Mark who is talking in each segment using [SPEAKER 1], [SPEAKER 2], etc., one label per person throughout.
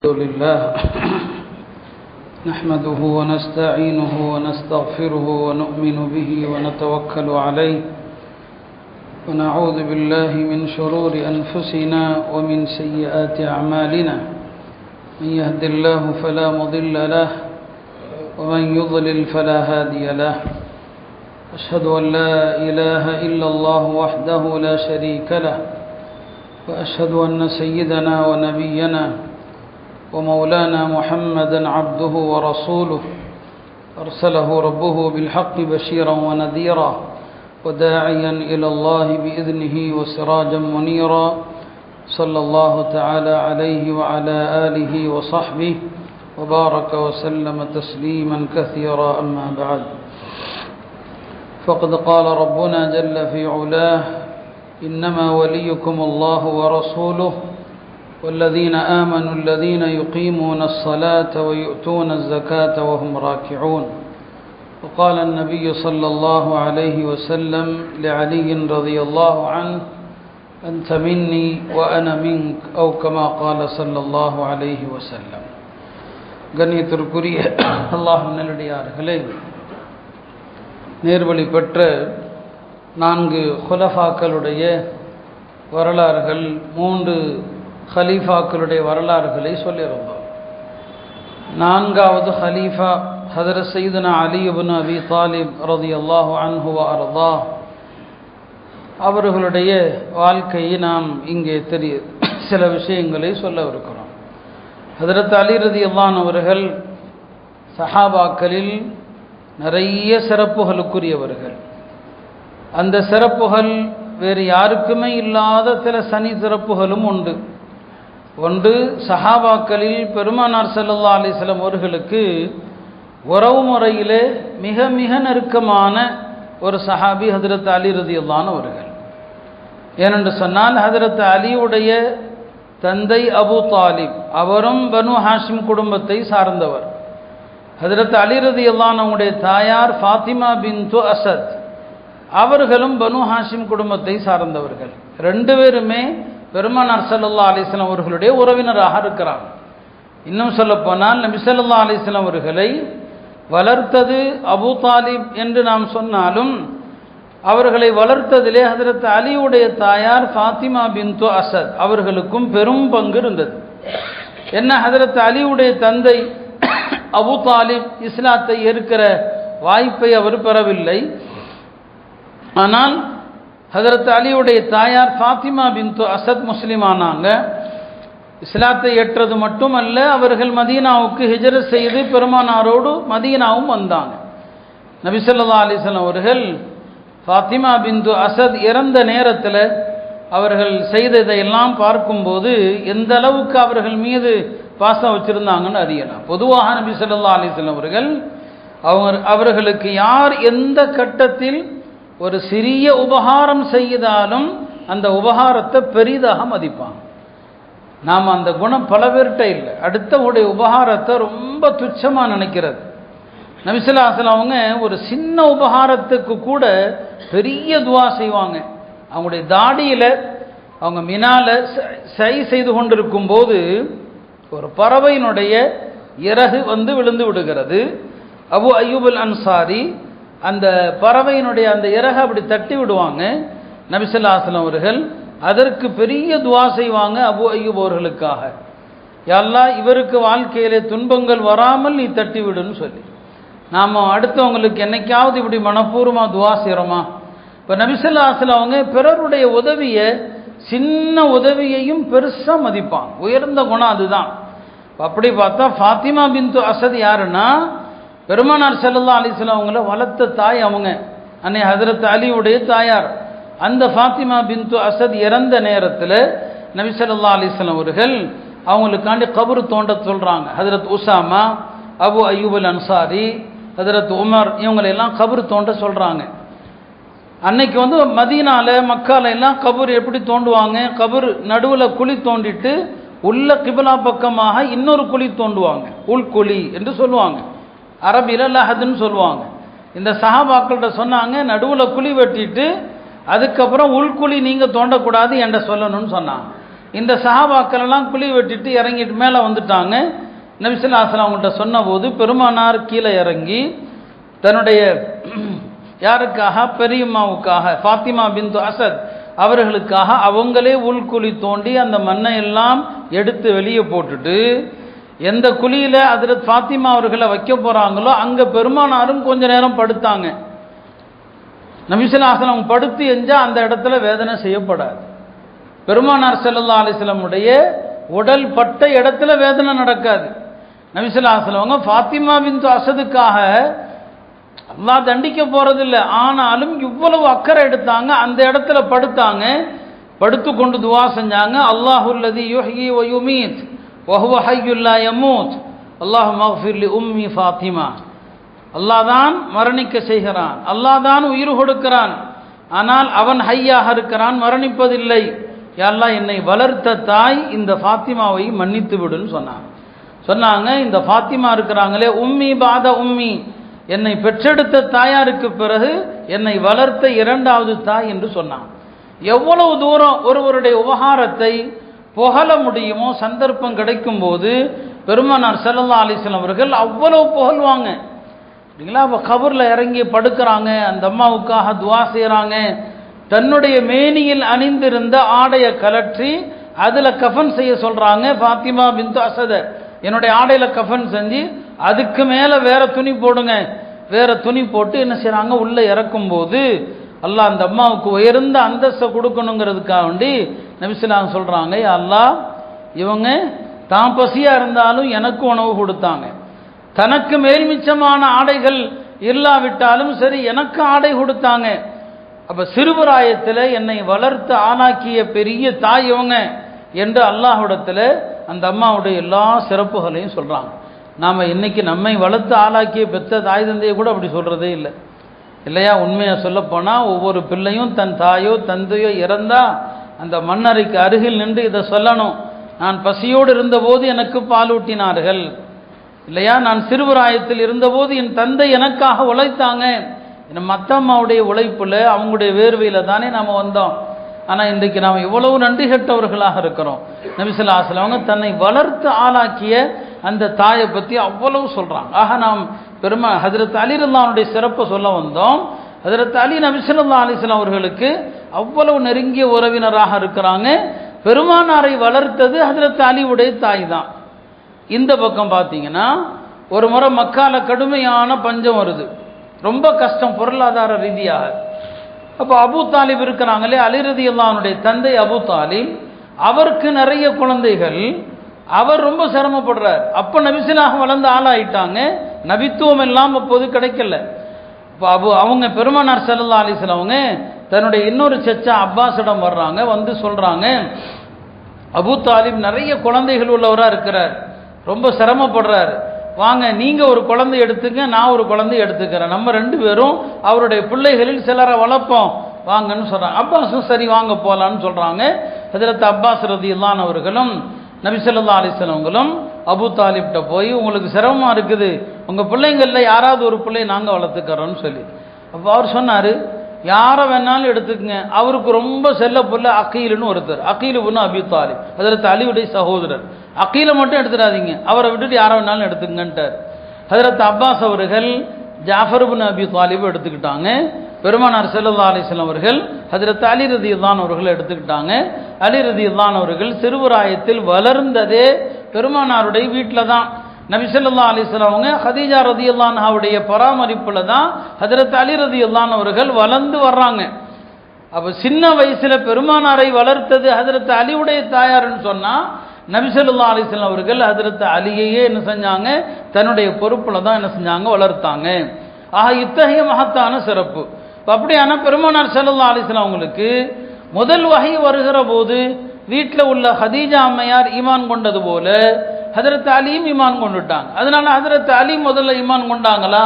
[SPEAKER 1] الحمد لله نحمده ونستعينه ونستغفره ونؤمن به ونتوكل عليه ونعوذ بالله من شرور أنفسنا ومن سيئات أعمالنا من يهد الله فلا مضل له ومن يضلل فلا هادي له أشهد أن لا إله إلا الله وحده لا شريك له وأشهد أن سيدنا ونبينا ومولانا محمدا عبده ورسوله أرسله ربه بالحق بشيرا ونذيرا وداعيا إلى الله بإذنه وسراجا منيرا صلى الله تعالى عليه وعلى آله وصحبه وبارك وسلم تسليما كثيرا أما بعد فقد قال ربنا جل في علاه إنما وليكم الله ورسوله والذين آمنوا الذين يقيمون الصلاة ويؤتون الزكاة وهم راكعون وقال النبي صلى الله عليه وسلم لعلي رضي الله عنه أنت مني وأنا منك أو كما قال صلى الله عليه وسلم கண்ணியத்திற்குரிய அல்லாஹ்வின் நல்லடியார்களே, நேர்வழி பெற்ற 4 குலஃபாக்களுடைய வரலாறுகள், 3 ஹலீஃபாக்களுடைய வரலாறுகளை சொல்லியிருந்தோம். 4வது ஹலீஃபா ஹதரத் சையதுனா அலி இப்னு அபி தாலிப் ரலியல்லாஹு அன்ஹு வ அர்தா அவர்களுடைய வாழ்க்கையை நாம் இங்கே சில விஷயங்களை சொல்லவிருக்கிறோம். ஹதரத் அலி ரலியல்லாஹு அன்ஹு அவர்கள் சஹாபாக்களில் நிறைய சிறப்புகளுக்குரியவர்கள். அந்த சிறப்புகள் வேறு யாருக்குமே இல்லாத சில சனி சிறப்புகளும் உண்டு. ஒன்று, சஹாபாக்களில் பெருமானார் ஸல்லல்லாஹு அலைஹி வஸல்லம் அவர்களுக்கு உறவு முறையிலே மிக மிக நெருக்கமான ஒரு சஹாபி ஹதரத் அலி ரலியல்லாஹு அன்ஹு அவர்கள். ஏனென்று சொன்னால், ஹதரத் அலியுடைய தந்தை அபு தாலிப், அவரும் பனு ஹாஷிம் குடும்பத்தை சார்ந்தவர். ஹதரத் அலி ரலியல்லாஹு அன்ஹு அவருடைய தாயார் ஃபாத்திமா பின்து அசத், அவர்களும் பனு ஹாஷிம் குடும்பத்தை சார்ந்தவர்கள். 2 பேருமே பெருமானார் ஸல்லல்லாஹு அலைஹி வஸல்லம் அவர்களுடைய உறவினராக இருக்கிறாங்க. இன்னும் சொல்லப்போனால், நபி ஸல்லல்லாஹு அலைஹி வஸல்லம் அவர்களை வளர்த்தது அபு தாலிப் என்று நாம் சொன்னாலும், அவர்களை வளர்த்ததிலே ஹதரத் அலியுடைய தாயார் ஃபாத்திமா பின்து அசத் அவர்களுக்கும் பெரும் பங்கு இருந்தது. என்ன, ஹதரத் அலியுடைய தந்தை அபு தாலிப் இஸ்லாத்தை ஏற்கிற வாய்ப்பை அவர் பெறவில்லை. ஆனால் ஹதரத் அலியுடைய தாயார் ஃபாத்திமா பின்து அசத் முஸ்லிமானாங்க. இஸ்லாத்தை ஏற்றது மட்டுமல்ல, அவர்கள் மதீனாவுக்கு ஹிஜ்ரத் செய்து பெருமானாரோடு மதீனாவும் வந்தாங்க. நபி ஸல்லல்லாஹு அலைஹி வஸல்லம் அவர்கள் ஃபாத்திமா பின்து அசத் இறந்த நேரத்தில் அவர்கள் செய்ததையெல்லாம் பார்க்கும்போது எந்த அளவுக்கு அவர்கள் மீது பாசம் வச்சுருந்தாங்கன்னு அறியலாம். பொதுவாக நபி ஸல்லல்லாஹு அலைஹி வஸல்லம் அவர்கள் அவர்களுக்கு யார் எந்த கட்டத்தில் ஒரு சிறிய உபகாரம் செய்தாலும் அந்த உபகாரத்தை பெரிதாக மதிப்பாங்க. நாம் அந்த குணம் பல பேர்கிட்ட இல்லை. அடுத்தவுடைய உபகாரத்தை ரொம்ப துச்சமாக நினைக்கிறது. நபி ஸல்லல்லாஹு அலைஹி வஸல்லம் அவங்க ஒரு சின்ன உபகாரத்துக்கு கூட பெரிய துவா செய்வாங்க. அவங்களுடைய தாடியில் அவங்க மினால செய்து கொண்டிருக்கும் போது ஒரு பறவையினுடைய இறகு விழுந்து விடுகிறது. அபு அய்யூப் அல் அன்சாரி அந்த பறவையினுடைய அந்த இறகை அப்படி தட்டி விடுவாங்க. நபி ஸல்லல்லாஹு அலைஹி வஸல்லம் அவர்கள் அதற்கு பெரிய துவா செய்வாங்க அபு அய்யூப் அவர்களுக்காக. யா அல்லாஹ், இவருக்கு வாழ்க்கையிலே துன்பங்கள் வராமல் நீ தட்டி விடுன்னு சொல்லி. நாம் அடுத்தவங்களுக்கு என்னைக்காவது இப்படி மனப்பூர்வமாக துவா செய்கிறோமா? இப்போ நபி ஸல்லல்லாஹு அலைஹி வஸல்லம் அவங்க பிறருடைய உதவியை, சின்ன உதவியையும் பெருசாக மதிப்பாங்க. உயர்ந்த குணம் அதுதான். அப்படி பார்த்தா ஃபாத்திமா பின்து அசத் யாருன்னா, பெருமானார் ஸல்லல்லாஹு அலைஹி வஸல்லம் அவங்கள வளர்த்த தாய் அவங்க. அன்னை ஹதரத் அலியுடைய தாயார். அந்த ஃபாத்திமா பின்து அசத் இறந்த நேரத்தில் நபி ஸல்லல்லாஹு அலைஹி வஸல்லம் அவர்கள் அவங்களுக்காண்டி கபர் தோண்ட சொல்கிறாங்க. ஹதரத் உசாமா, அபு அய்யூப் அல் அன்சாரி, ஹதரத் உமர், இவங்களெல்லாம் கபர் தோண்ட சொல்கிறாங்க. அன்னைக்கு மதீனால மக்கால எல்லாம் கபர் எப்படி தோண்டுவாங்க? கபர் நடுவில் குழி தோண்டிட்டு உள்ள கிபிலா பக்கமாக இன்னொரு குழி தோண்டுவாங்க. உள்குழி என்று சொல்லுவாங்க. அரபியில் லஹதுன்னு சொல்லுவாங்க. இந்த சஹாபாக்கள்கிட்ட சொன்னாங்க, நடுவில் குழி வெட்டிட்டு அதுக்கப்புறம் உள்குழி நீங்கள் தோண்டக்கூடாது என்ற சொல்லணும்னு சொன்னாங்க. இந்த சஹாபாக்கள் எல்லாம் குழி வெட்டிட்டு இறங்கிட்டு மேலே வந்துட்டாங்க. நபி ஸல்லல்லாஹு அலைஹி வஸல்லம் அவங்கள்ட்ட சொன்னபோது பெருமானார் கீழே இறங்கி தன்னுடைய யாருக்காக, பெரியம்மாவுக்காக, ஃபாத்திமா பின்து அசத் அவர்களுக்காக அவங்களே உள்குழி தோண்டி அந்த மண்ணை எல்லாம் எடுத்து வெளியே போட்டுட்டு எந்த குழியில் ஹஜ்ரத் ஃபாத்திமா அவர்களை வைக்க போகிறாங்களோ அங்கே பெருமானாரும் கொஞ்ச நேரம் படுத்தாங்க. நபி ஸல்லல்லாஹு அலைஹி வஸல்லம் படுத்து எஞ்சால் அந்த இடத்துல வேதனை செய்யப்படாது. பெருமானார் ஸல்லல்லாஹு அலைஹி வஸல்லம் உடைய உடல் பட்ட இடத்துல வேதனை நடக்காது. நபி ஸல்லல்லாஹு அலைஹி வஸல்லம் ஃபாத்திமா பின்து அசதுக்காக அல்லாஹ் தண்டிக்க போறதில்லை, ஆனாலும் இவ்வளவு அக்கறை எடுத்தாங்க. அந்த இடத்துல படுத்தாங்க, படுத்து கொண்டு துவா செஞ்சாங்க. அல்லாஹுல்லதி யுஹ்யி வ யுமீத் வ ஹுவ ஹய்யுல் லா யமூத் அல்லாஹும்ம ஃபிர் லி உம்மி ஃபாத்திமா. அல்லாஹ் தான் மரணிக்க செய்கிறான், அல்லாஹ் தான் உயிர் கொடுக்கிறான், ஆனால் அவன் ஹையாக இருக்கிறான், மரணிப்பதில்லை. யா அல்லாஹ், என்னை வளர்த்த தாய் இந்த ஃபாத்திமாவை மன்னித்து விடுன்னு சொன்னாங்க. இந்த ஃபாத்திமா இருக்கிறாங்களே, உம்மி பாத உம்மி, என்னை பெற்றெடுத்த தாயாருக்கு பிறகு என்னை வளர்த்த இரண்டாவது தாய் என்று சொன்னான். எவ்வளவு தூரம் ஒருவருடைய உபகாரத்தை புகழ முடியுமோ சந்தர்ப்பம் கிடைக்கும் போது பெருமானார் ஸல்லல்லாஹு அலைஹி வஸல்லம் அவர்கள் அவ்வளவு புகழ்வாங்க. சரிங்களா? அப்போ கபரில் இறங்கி படுக்கிறாங்க, அந்த அம்மாவுக்காக துவா செய்கிறாங்க. தன்னுடைய மேனியில் அணிந்திருந்த ஆடையை கலற்றி அதில் கஃபன் செய்ய சொல்கிறாங்க. ஃபாத்திமா பின்து அசத, என்னுடைய ஆடையில் கஃபன் செஞ்சு அதுக்கு மேலே வேற துணி போடுங்க. வேற துணி போட்டு என்ன செய்கிறாங்க, உள்ளே இறக்கும்போது அல்லாஹ் அந்த அம்மாவுக்கு உயர்ந்த அந்தஸ்தை கொடுக்கணுங்கிறதுக்காக வேண்டி நபி ஸல்லல்லாஹு அலைஹி வஸல்லம் சொல்கிறாங்க, அல்லாஹ் இவங்க தான் பசியாக இருந்தாலும் எனக்கு உணவு கொடுத்தாங்க, தனக்கு மேல் மிச்சமான ஆடைகள் இல்லாவிட்டாலும் சரி எனக்கு ஆடை கொடுத்தாங்க. அப்போ சிறுபிராயத்தில் என்னை வளர்த்து ஆளாக்கிய பெரிய தாய் இவங்க என்று அல்லாஹ்விடத்தில் அந்த அம்மாவுடைய எல்லா சிறப்புகளையும் சொல்கிறாங்க. நாம் இன்னைக்கு நம்மை வளர்த்து ஆளாக்கிய பெற்ற தாய் தந்தையை கூட அப்படி சொல்கிறதே இல்லை, இல்லையா? உண்மையாக சொல்லப்போனால் ஒவ்வொரு பிள்ளையும் தன் தாயோ தந்தையோ இறந்தால் அந்த மண்ணறைக்கு அருகில் நின்று இதை சொல்லணும், நான் பசியோடு இருந்தபோது எனக்கு பாலூட்டினார்கள், இல்லையா? நான் சிறுபிராயத்தில் இருந்தபோது என் தந்தை எனக்காக உழைத்தாங்க. மற்ற அம்மாவுடைய உழைப்பில் அவங்களுடைய வேர்வையில் தானே நாம் வந்தோம். ஆனால் இன்றைக்கு நாம் இவ்வளவு நன்றி கெட்டவர்களாக இருக்கிறோம். நபி ஸல்லல்லாஹு அலைஹி வஸல்லம் அவங்க தன்னை வளர்த்து ஆளாக்கிய அந்த தாயை பற்றி அவ்வளவு சொல்கிறாங்க. ஆக நாம் ஹஜ்ரத் அலி ரலியல்லாஹு சிறப்பை சொல்ல வந்தோம். ஹஜ்ரத் அலி நபி ஸல்லல்லாஹு அலைஹி வஸல்லம் அவர்களுக்கு அவ்வளவு நெருங்கிய உறவினராக இருக்கிறாங்க. பெருமானாரை வளர்த்தது ஹஜ்ரத் அலியுடைய தாய் தான். இந்த பக்கம் பார்த்தீங்கன்னா ஒரு முறை மக்கால கடுமையான பஞ்சம் வருது, ரொம்ப கஷ்டம் பொருளாதார ரீதியாக. அப்போ அபூ தாலிப் இருக்கிறாங்களே, அலி ரலியல்லாஹு அன்ஹுடைய தந்தை அபூ தாலிப், அவருக்கு நிறைய குழந்தைகள், அவர் ரொம்ப சிரமப்படுறார். அப்போ நபிசிலாக வளர்ந்து ஆளாயிட்டாங்க, நபித்துவம் எல்லாம் அப்போது கிடைக்கல. இப்போ அவங்க பெருமானார் ஸல்லல்லாஹு அலைஹி வஸல்லம் அவங்க தன்னுடைய இன்னொரு சச்சா அப்பாஸிடம் வர்றாங்க, வந்து சொல்கிறாங்க, அபூ தாலிப் நிறைய குழந்தைகள் உள்ளவராக இருக்கிறார், ரொம்ப சிரமப்படுறார், வாங்க நீங்கள் ஒரு குழந்தை எடுத்துக்க, நான் ஒரு குழந்தை எடுத்துக்கிறேன், நம்ம ரெண்டு பேரும் அவருடைய பிள்ளைகளில் சிலரை வளர்ப்போம் வாங்கன்னு சொல்கிறாங்க. அப்பாஸும் சரி வாங்க போகலான்னு சொல்கிறாங்க. ஹஜ்ரத் அப்பாஸ் ரலியல்லாஹு அன்ஹு அவர்களும் நபி ஸல்லல்லாஹு அலைஹி வஸல்லம் அவங்களும் அபூ தாலிப்கிட்ட போய், உங்களுக்கு சிரமமாக இருக்குது, உங்கள் பிள்ளைங்களில் யாராவது ஒரு பிள்ளை நாங்கள் வளர்த்துக்கிறோன்னு சொல்லி. அப்போ அவர் சொன்னார், யாரை வேணாலும் எடுத்துக்கங்க, அவருக்கு ரொம்ப செல்ல பிள்ளை அகீலுன்னு ஒருத்தர், அகீல் இப்னு அபீ தாலிப், ஹஜ்ரத் அலியுடைய சகோதரர், அகீலை மட்டும் எடுத்துடாதீங்க, அவரை விட்டுட்டு யாரை வேணாலும் எடுத்துக்கங்கன்ட்டார். ஹஜ்ரத் அப்பாஸ் அவர்கள் ஜாஃபர் இப்னு அபீ தாலிப் எடுத்துக்கிட்டாங்க. பெருமானார் ஸல்லல்லாஹு அலைஹி வஸல்லம் அவர்கள் ஹஜ்ரத் அலி ரலியல்லாஹு அன்ஹு அவர்கள் எடுத்துக்கிட்டாங்க. அலி ரலியல்லாஹு அன்ஹு அவர்கள் சிறுபிராயத்தில் வளர்ந்ததே பெருமானாருடைய வீட்டில் தான். நபி ஸல்லல்லாஹு அலைஹி வஸல்லம் அவங்க ஹதீஜா ரலியல்லாஹு அன்ஹாவுடைய பராமரிப்பில் தான் ஹஜ்ரத் அலி ரலியல்லாஹு அன்ஹு அவர்கள் வளர்ந்து வர்றாங்க. அப்போ சின்ன வயசில் பெருமானாரை வளர்த்தது ஹஜ்ரத் அலியுடைய தாயார்னு சொன்னால், நபி ஸல்லல்லாஹு அலைஹி வஸல்லம் அவர்கள் ஹஜ்ரத் அலியையே என்ன செஞ்சாங்க, தன்னுடைய பொறுப்பில் தான் என்ன செஞ்சாங்க, வளர்த்தாங்க. ஆக இத்தகைய மகத்தான சிறப்பு. அப்படியான பெருமானார் ஸல்லல்லாஹு அலைஹி வஸல்லம் அவங்களுக்கு முதல் வஹி வருகிற போது வீட்டில் உள்ள ஹதீஜா அம்மையார் ஈமான் கொண்டது போல ஹஜ்ரத் அலியும் ஈமான் கொண்டுட்டாங்க. அதனால ஹஜ்ரத் அலி முதல்ல ஈமான் கொண்டாங்களா,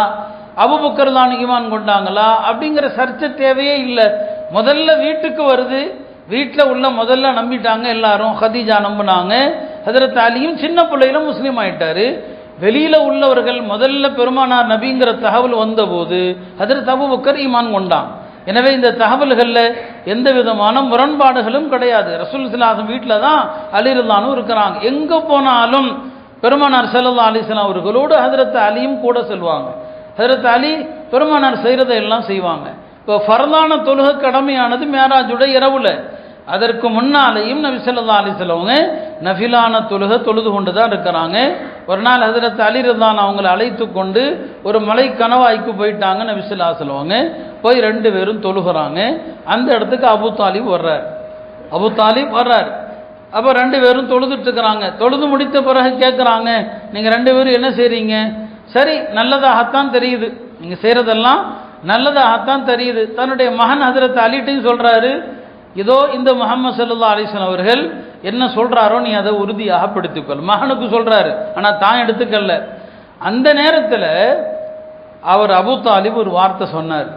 [SPEAKER 1] அபூபக்கர் தான் ஈமான் கொண்டாங்களா அப்படிங்கிற சர்ச்சை தேவையே இல்லை. முதல்ல வீட்டுக்கு வருது, வீட்டில் உள்ள முதல்ல நம்பிட்டாங்க எல்லாரும், ஹதீஜா நம்பினாங்க, ஹஜ்ரத் அலியும் சின்ன பிள்ளையில முஸ்லீம் ஆயிட்டாரு. வெளியில் உள்ளவர்கள் முதல்ல பெருமானார் நபிங்கிற தகவல் வந்தபோது ஹஜ்ரத் அபூபக்கர் ஈமான் கொண்டாங்க. எனவே இந்த தகவல்களில் எந்த விதமான முரண்பாடுகளும் கிடையாது. ரசூல் ஸல்லல்லாஹு அலைஹி வஸல்லம் வீட்டில் தான் அலி ரலியல்லாஹு இருக்கிறாங்க. எங்கே போனாலும் பெருமானார் ஸல்லல்லாஹு அலைஹி வஸல்லம் அவர்களோடு ஹஜ்ரத் அலியும் கூட செல்வாங்க. ஹஜ்ரத் அலி பெருமானார் செய்கிறதை எல்லாம் செய்வாங்க. இப்போ ஃபர்லான தொழுகை கடமையானது மேராஜுடைய இரவுல, அதற்கு முன்னாலேயும் நபி ஸல்லல்லாஹு அலைஹி வஸல்லம் நஃபிலான தொழுகை தொழுது கொண்டு தான் இருக்கிறாங்க. ஒரு நாள் ஹஜ்ரத் அலி ரலியல்லாஹு அவங்களை அழைத்து கொண்டு ஒரு மலை கணவாய்க்கு போயிட்டாங்க. நபி ஸல்லல்லாஹு அலைஹி வஸல்லம் போய் 2 பேரும் தொழுகிறாங்க. அந்த இடத்துக்கு அபூ தாலிப் வர்றார். அப்போ 2 பேரும் தொழுதுட்டு இருக்கிறாங்க. தொழுது முடித்த பிறகு கேட்குறாங்க, நீங்கள் 2 பேரும் என்ன செய்கிறீங்க? சரி, நல்லதாகத்தான் தெரியுது, நீங்கள் செய்கிறதெல்லாம் நல்லதாகத்தான் தெரியுது. தன்னுடைய மகன் ஹஜ்ரத் அலிட்டையும் சொல்கிறாரு, இதோ இந்த முஹம்மது ஸல்லல்லாஹு அலைஹி வஸல்லம் அவர்கள் என்ன சொல்கிறாரோ நீ அதை உறுதியாக படுத்திக்கொள். மகனுக்கு சொல்கிறாரு, ஆனால் தான் எடுத்துக்கல. அந்த நேரத்தில் அவர் அபூ தாலிப் ஒரு வார்த்தை சொன்னார்.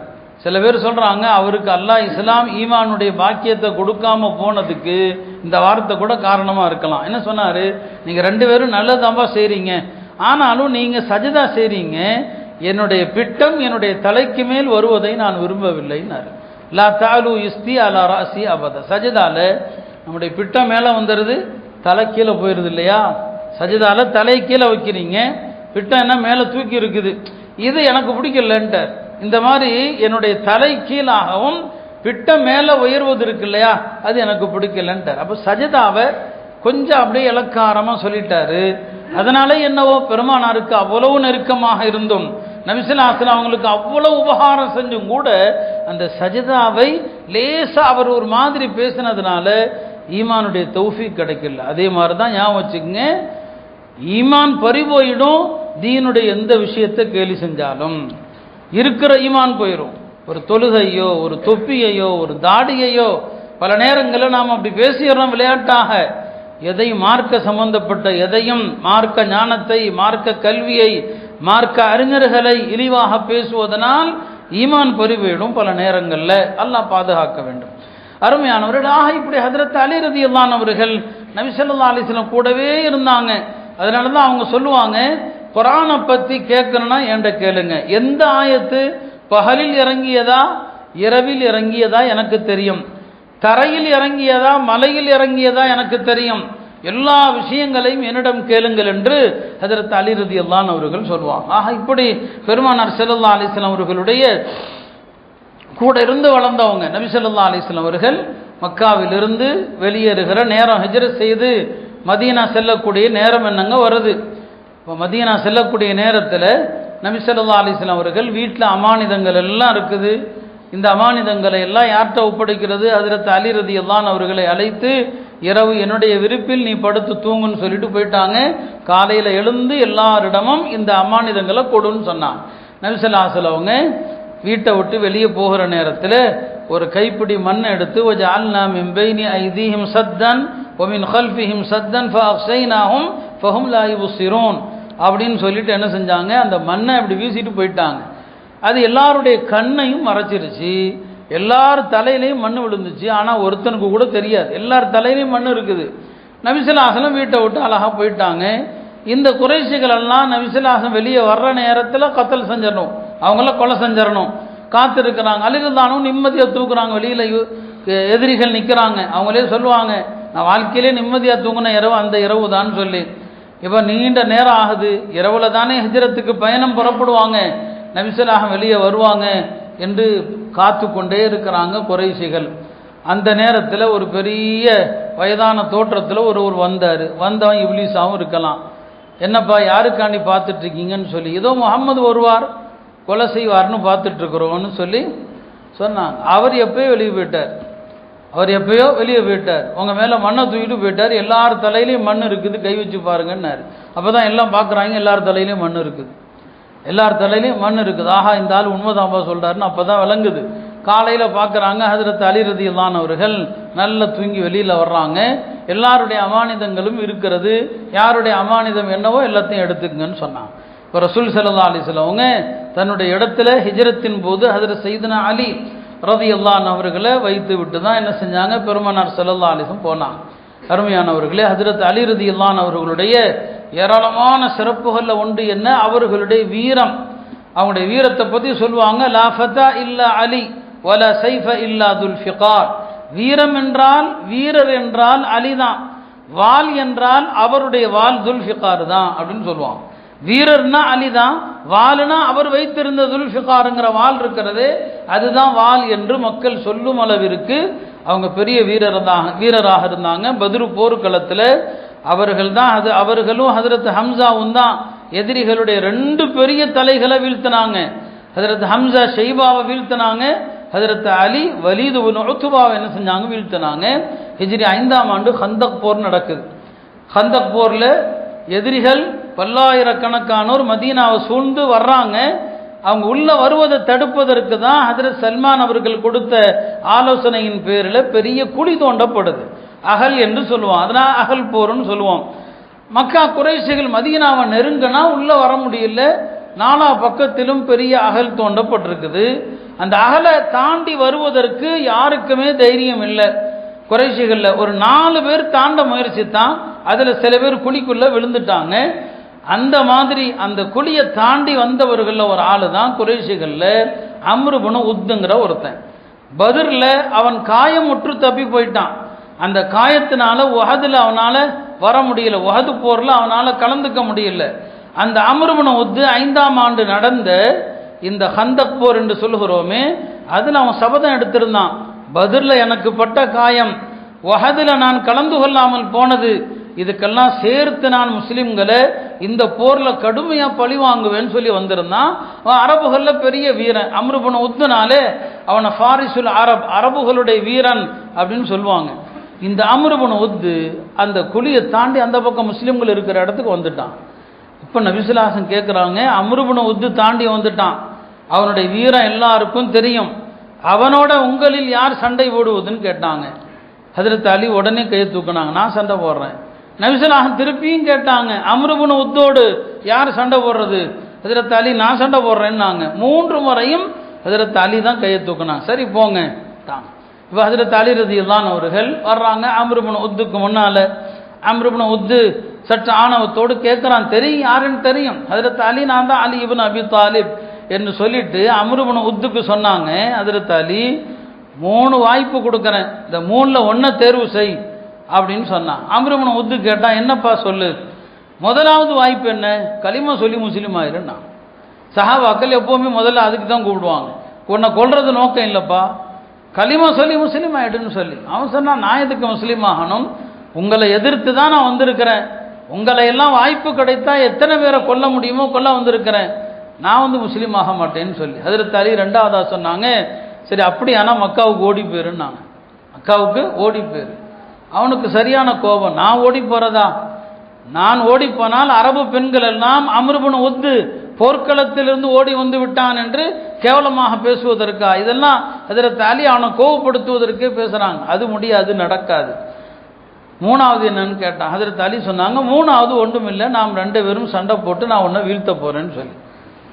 [SPEAKER 1] சில பேர் சொல்கிறாங்க, அவருக்கு அல்லாஹ் இஸ்லாம் ஈமானுடைய பாக்கியத்தை கொடுக்காம போனதுக்கு இந்த வார்த்தை கூட காரணமாக இருக்கலாம். என்ன சொன்னார்? நீங்கள் 2 பேரும் நல்லதாம்பா செய்கிறீங்க, ஆனாலும் நீங்கள் சஜதா செய்கிறீங்க, என்னுடைய பிட்டம் என்னுடைய தலைக்கு மேல் வருவதை நான் விரும்பவில்லைன்னாரு. லா தாலு இஸ்தி அலா ராசி அபத. சஜதால நம்முடைய பிட்டம் மேலே வந்துடுது, தலை கீழே போயிடுது இல்லையா? சஜதால தலை கீழே வைக்கிறீங்க, பிட்டம் என்ன மேலே தூக்கி இருக்குது, இது எனக்கு பிடிக்கலன்ட்டார். இந்த மாதிரி என்னுடைய தலை கீழாகவும் பிட்டம் மேலே உயர்வது இருக்கு இல்லையா, அது எனக்கு பிடிக்கலன்ட்டார். அப்போ சஜதாவை கொஞ்சம் அப்படியே இலக்காரமாக சொல்லிட்டாரு. அதனால என்னவோ பெருமானாருக்கு அவ்வளவு நெருக்கமாக இருந்தும் நபி ஸல்லல்லாஹு அலைஹி வஸல்லம் அவங்களுக்கு அவ்வளவு உபகாரம் செஞ்சும் கூட அந்த சஜதாவை லேசா அவர் ஒரு மாதிரி பேசினதுனால ஈமானுடைய தௌஃபீக் கிடைக்கல. அதே மாதிரி தான் ஞாபகம் வச்சுக்கோங்க, ஈமான் பறிபோயிடும். தீனுடைய எந்த விஷயத்தை கேலி செஞ்சாலும் இருக்கிற ஈமான் போயிடும். ஒரு தொழுகையோ ஒரு தொப்பியையோ ஒரு தாடியையோ பல நேரங்களில் நாம் அப்படி பேசிடுறோம் விளையாட்டாக. எதையும் மார்க்க சம்பந்தப்பட்ட எதையும், மார்க்க ஞானத்தை, மார்க்க கல்வியை, மார்க்க அறிஞர்களை இழிவாக பேசுவதனால் ஈமான் பறிபோயிடும் பல நேரங்களில். அல்லாஹ் பாதுகாக்க வேண்டும். அருமையானவர்களாக இப்படி ஹஜ்ரத் அலி ரலியல்லாஹு அவர்கள் நபி ஸல்லல்லாஹு அலைஹி வஸல்லம் கூடவே இருந்தாங்க. அதனால தான் அவங்க சொல்லுவாங்க, குர்ஆனை பற்றி கேட்கணும்னா என்கிட்ட கேளுங்க. எந்த ஆயத்து பகலில் இறங்கியதா இரவில் இறங்கியதா எனக்கு தெரியும், தரையில் இறங்கியதா மலையில் இறங்கியதா எனக்கு தெரியும், எல்லா விஷயங்களையும் என்னிடம் கேளுங்கள் என்று ஹஜ்ரத் அலி ரலியல்லாஹு அவர்கள் சொல்லுவாங்க. ஆக இப்படி பெருமானார் ஸல்லல்லாஹு அலைஹி வஸல்லம் அவர்களுடைய கூட இருந்து வளர்ந்தவங்க. நபி ஸல்லல்லாஹு அலைஹி வஸல்லம் அவர்கள் மக்காவிலிருந்து வெளியேறுகிற நேரம், ஹிஜ்ரத் செய்து மதீனா செல்லக்கூடிய நேரம் என்னங்க வருது. இப்போ மதீனா செல்லக்கூடிய நேரத்தில் நபி ஸல்லல்லாஹு அலைஹி வஸல்லம் அவர்கள் வீட்டில் அமானிதங்கள் எல்லாம் இருக்குது. இந்த அமானிதங்களை எல்லாம் யார்கிட்ட ஒப்படைக்கிறது? ஹஜ்ரத் அலி ரலியல்லாஹு அவர்களை அழைத்து, இரவு என்னுடைய விருப்பில் நீ படுத்து தூங்குன்னு சொல்லிட்டு போயிட்டாங்க. காலையில் எழுந்து எல்லாரிடமும் இந்த அமானிதங்களை கொடுன்னு சொன்னாங்க. நபி ஸல்லல்லாஹு அலைஹி வஸல்லம் அவங்க வீட்டை விட்டு வெளியே போகிற நேரத்தில் ஒரு கைப்பிடி மண் எடுத்து, வஜஅல்னா மின் பைனி ஐதீஹிம் சத்தன் வ மின் கல்ஃபிஹிம் சத்தன் ஃபஅக்ஸைனாஹும் ஃபஹும் லா யுப்ஸிரூன் அப்படின்னு சொல்லிட்டு என்ன செஞ்சாங்க, அந்த மண்ணை அப்படி வீசிட்டு போயிட்டாங்க. அது எல்லாருடைய கண்ணையும் மறைச்சிருச்சு. எல்லார் தலையிலையும் மண் விழுந்துச்சு. ஆனால் ஒருத்தனுக்கு கூட தெரியாது, எல்லார் தலையிலையும் மண் இருக்குது. நபி ஸல்லல்லாஹு அலைஹி வஸல்லம் வீட்டை விட்டு அழகாக போயிட்டாங்க. இந்த குறைஷிகள் எல்லாம் நபி ஸல்லல்லாஹு அலைஹி வஸல்லம் வெளியே வர்ற நேரத்தில் கத்தல் செஞ்சிடணும், அவங்கள கொலை செஞ்சிடணும் காத்திருக்கிறாங்க. அலி ரலியல்லாஹு நிம்மதியாக தூக்குறாங்க. வெளியில் எதிரிகள் நிற்கிறாங்க. அவங்களே சொல்லுவாங்க, நான் வாழ்க்கையிலே நிம்மதியாக தூங்கின இரவு அந்த இரவு தான் சொல்லி. இப்போ நீண்ட நேரம் ஆகுது, இரவுல தானே ஹிஜ்ரத்துக்கு பயணம் புறப்படுவாங்க, நபி ஸல்லல்லாஹு அலைஹி வஸல்லம் வெளியே வருவாங்க என்று காத்து கொண்டே இருக்கிறாங்க குறைஷிகள். அந்த நேரத்தில் ஒரு பெரிய வயதான தோற்றத்தில் ஒருவர் வந்தார். வந்தவன் இப்லீஸாகவும் இருக்கலாம். என்னப்பா யாருக்காண்டி பார்த்துட்ருக்கீங்கன்னு சொல்லி, ஏதோ முகம்மது வருவார் கொலை செய்வார்னு பார்த்துட்ருக்குறோன்னு சொல்லி சொன்னாங்க. அவர் எப்பயோ வெளியே போயிட்டார். உங்கள் மேலே மண்ணை தூக்கிட்டு போயிட்டார். எல்லார் தலையிலையும் மண் இருக்குது, கை வச்சு பாருங்கன்னாரு. அப்போ தான் எல்லாம் பார்க்குறாங்க, எல்லார் தலையிலையும் மண் இருக்குது, எல்லார் தலையிலையும் மண் இருக்குது. ஆஹா, இந்த ஆள் உண்மைதான்பா சொல்கிறாருன்னு அப்போ தான் விளங்குது. காலையில் பார்க்குறாங்க, ஹஜ்ரத் அலி ரலியல்லாஹு அவர்கள் நல்ல தூங்கி வெளியில் வர்றாங்க. எல்லாருடைய அமானிதங்களும் இருக்கிறது. யாருடைய அமானிதம் என்னவோ எல்லாத்தையும் எடுத்துக்கங்கன்னு சொன்னாங்க. இப்போ ரசூல் ஸல்லல்லாஹு அலைஹி வஸல்லம் அவங்க தன்னுடைய இடத்துல ஹிஜ்ரத்தின் போது ஹஜ்ரத் சையதுனா அலி ரலியல்லாஹு அவர்களை வைத்து விட்டு தான் என்ன செஞ்சாங்க, பெருமானார் ஸல்லல்லாஹு அலைஹி வஸல்லம் போனாங்க. அருமையானவர்களே, ஹஜ்ரத் அலி ரலியல்லாஹு அவர்களுடைய ஏராளமான சிறப்புகளில் ஒன்று என்ன, அவர்களுடைய வீரம். அவங்களுடைய வீரத்தை பற்றி சொல்லுவாங்க, லா ஃபதா இல்லா அலி வலா சைஃப இல்லா துல் ஃபிகார். வீரம் என்றால் வீரர் என்றால் அலிதான், வால் என்றால் அவருடைய வால் துல்ஃபிகார் தான் அப்படின்னு சொல்லுவாங்க. வீரர்னா அலிதான், வால்னா அவர் வைத்திருந்த துல்ஃபிகாருங்கிற வால் இருக்கிறது, அதுதான் வால் என்று மக்கள் சொல்லும் அளவிற்கு அவங்க பெரிய வீரராக இருந்தாங்க. பத்ரு போர்க்களத்தில் அவர்களும் ஹஜ்ரத் ஹம்சாவும் தான் எதிரிகளுடைய 2 பெரிய தலைகளை வீழ்த்தினாங்க. ஹஜ்ரத் ஹம்சா ஷைபாவை வீழ்த்தினாங்க, ஹஜ்ரத் அலி வலீத் இப்னு உத்பாவை என்ன செஞ்சாங்க, வீழ்த்தினாங்க. ஹிஜ்ரி 5ஆம் ஆண்டு ஹந்தக் போர் நடக்குது. ஹந்தக் போரில் எதிரிகள் பல்லாயிரக்கணக்கானோர் மதீனாவை சூழ்ந்து வர்றாங்க. அவங்க உள்ள வருவதை தடுப்பதற்கு தான் ஹஜ்ரத் சல்மான் அவர்கள் கொடுத்த ஆலோசனையின் பேரில் பெரிய குழி தோண்டப்படுது. அகல் என்று சொல்லுவோம், அதனால் அகல் போர்னு சொல்லுவோம். மக்கா குறைஷிகள் மதீனாவை நெருங்கினா உள்ள வர முடியல, 4 பக்கத்திலும் பெரிய அகல் தோண்டப்பட்டிருக்குது. அந்த அகலை தாண்டி வருவதற்கு யாருக்குமே தைரியம் இல்லை. குறைஷிகளில் ஒரு 4 பேர் தாண்ட முயற்சித்தான், அதில் சில பேர் குழிக்குள்ளே விழுந்துட்டாங்க. அந்த மாதிரி அந்த குழியை தாண்டி வந்தவர்களில் ஒரு ஆள் தான் குறைஷிகளில் அம்ரு இப்னு உத்துங்கிற ஒருத்தன். பத்ரில் அவன் காயமுற்று தப்பி போயிட்டான். அந்த காயத்தினால உஹதில் அவனால் வர முடியல, உஹது போரில் அவனால் கலந்துக்க முடியல. அந்த அம்ரு இப்னு உத்து 5ஆம் ஆண்டு நடந்த இந்த ஹந்தக் போர் என்று சொல்லுகிறோமே, அதில் அவன் சபதம் எடுத்திருந்தான், பத்ரில் எனக்கு பட்ட காயம், உஹதில் நான் கலந்து கொள்ளாமல் போனது, இதுக்கெல்லாம் சேர்த்து நான் முஸ்லிம்களை இந்த போரில் கடுமையாக பழி வாங்குவேன்னு சொல்லி வந்திருந்தான். அவன் அரபுகளில் பெரிய வீரன். அம்ரு இப்னு உத்துனாலே அவனை ஃபாரிசுல் அரபுகளுடைய வீரன் அப்படின்னு சொல்லுவாங்க. இந்த அம்ரு இப்னு உத்து அந்த குழியை தாண்டி அந்த பக்கம் முஸ்லிம்கள் இருக்கிற இடத்துக்கு வந்துட்டான். இப்போ நபி ஸல்லல்லாஹு அலைஹி வஸல்லம் கேட்குறாங்க, அம்ரு இப்னு உத்து தாண்டி வந்துட்டான், அவனுடைய வீரம் எல்லாருக்கும் தெரியும், அவனோட உங்களில் யார் சண்டை போடுவதுன்னு கேட்டாங்க. ஹஜ்ரத் அலி உடனே கையை தூக்குனாங்க, நான் சண்டை போடுறேன். நபி ஸல்லல்லாஹு அலைஹி வஸல்லம் திருப்பியும் கேட்டாங்க, அம்ரு இப்னு உத்தோடு யார் சண்டை போடுறது? ஹஜ்ரத் அலி நான் சண்டை போடுறேன்னாங்க. 3 முறையும் ஹஜ்ரத் அலி தான் கையை தூக்குனாங்க. சரி போங்க தான். இப்போ ஹஜ்ரத் அலி ரலியல்லாஹு அன்ஹு அவர்கள் வர்றாங்க அம்ரு இப்னு உத்துக்கு முன்னால். அம்ரு இப்னு உத்து சற்று ஆணவத்தோடு கேட்குறான், தெரியும் யாருன்னு தெரியும், ஹஜ்ரத் அலி நான் தான் அலி இப்னு அபி தாலிப் என்று சொல்லிட்டு அம்ரு இப்னு உத்துக்கு சொன்னாங்க, ஹஜ்ரத் அலி 3 வாய்ப்பு கொடுக்குறேன், இந்த 3ல் 1 தேர்வு செய் அப்படின்னு சொன்னான். அம்ரு இப்னு உத்து கேட்டான், என்னப்பா சொல்லு? முதலாவது வாய்ப்பு என்ன? கலிமா சொல்லி முஸ்லீம் ஆயிருன்னா. சஹாபாக்கள் எப்போவுமே முதல்ல அதுக்கு தான் கூப்பிடுவாங்க, உன்னை கொல்றது நோக்கம் இல்லைப்பா, கலிமா சொல்லி முஸ்லீம் ஆயிடுன்னு சொல்லி. அவன் சொன்னான், நான் எதுக்கு முஸ்லீம் ஆகணும், உங்களை எதிர்த்து தான் நான் வந்திருக்கிறேன், உங்களை எல்லாம் வாய்ப்பு கிடைத்தா எத்தனை பேரை கொல்ல முடியுமோ கொல்ல வந்திருக்கிறேன், நான் முஸ்லீம் ஆக மாட்டேன்னு சொல்லி. ஹஜ்ரத் அலி 2வதா சொன்னாங்க, சரி அப்படி ஆனால் மக்காவுக்கு ஓடி போயிருன்னாங்க. மக்காவுக்கு ஓடி போயிரு. அவனுக்கு சரியான கோபம், நான் ஓடி போகிறதா, நான் ஓடி போனால் அரபு பெண்கள் எல்லாம் அம்ரு இப்னு உத்து போர்க்களத்திலிருந்து ஓடி வந்து விட்டான் என்று கேவலமாக பேசுவதற்கா, இதெல்லாம் ஹஜ்ரத் அலி அவனை கோபப்படுத்துவதற்கே பேசுகிறாங்க. அது முடியாது, நடக்காது. 3வது என்னன்னு கேட்டான். ஹஜ்ரத் அலி சொன்னாங்க, 3வது ஒன்றும் இல்லை, நாம் 2 பேரும் சண்டை போட்டு நான் உன்னை வீழ்த்த போகிறேன்னு சொல்லி.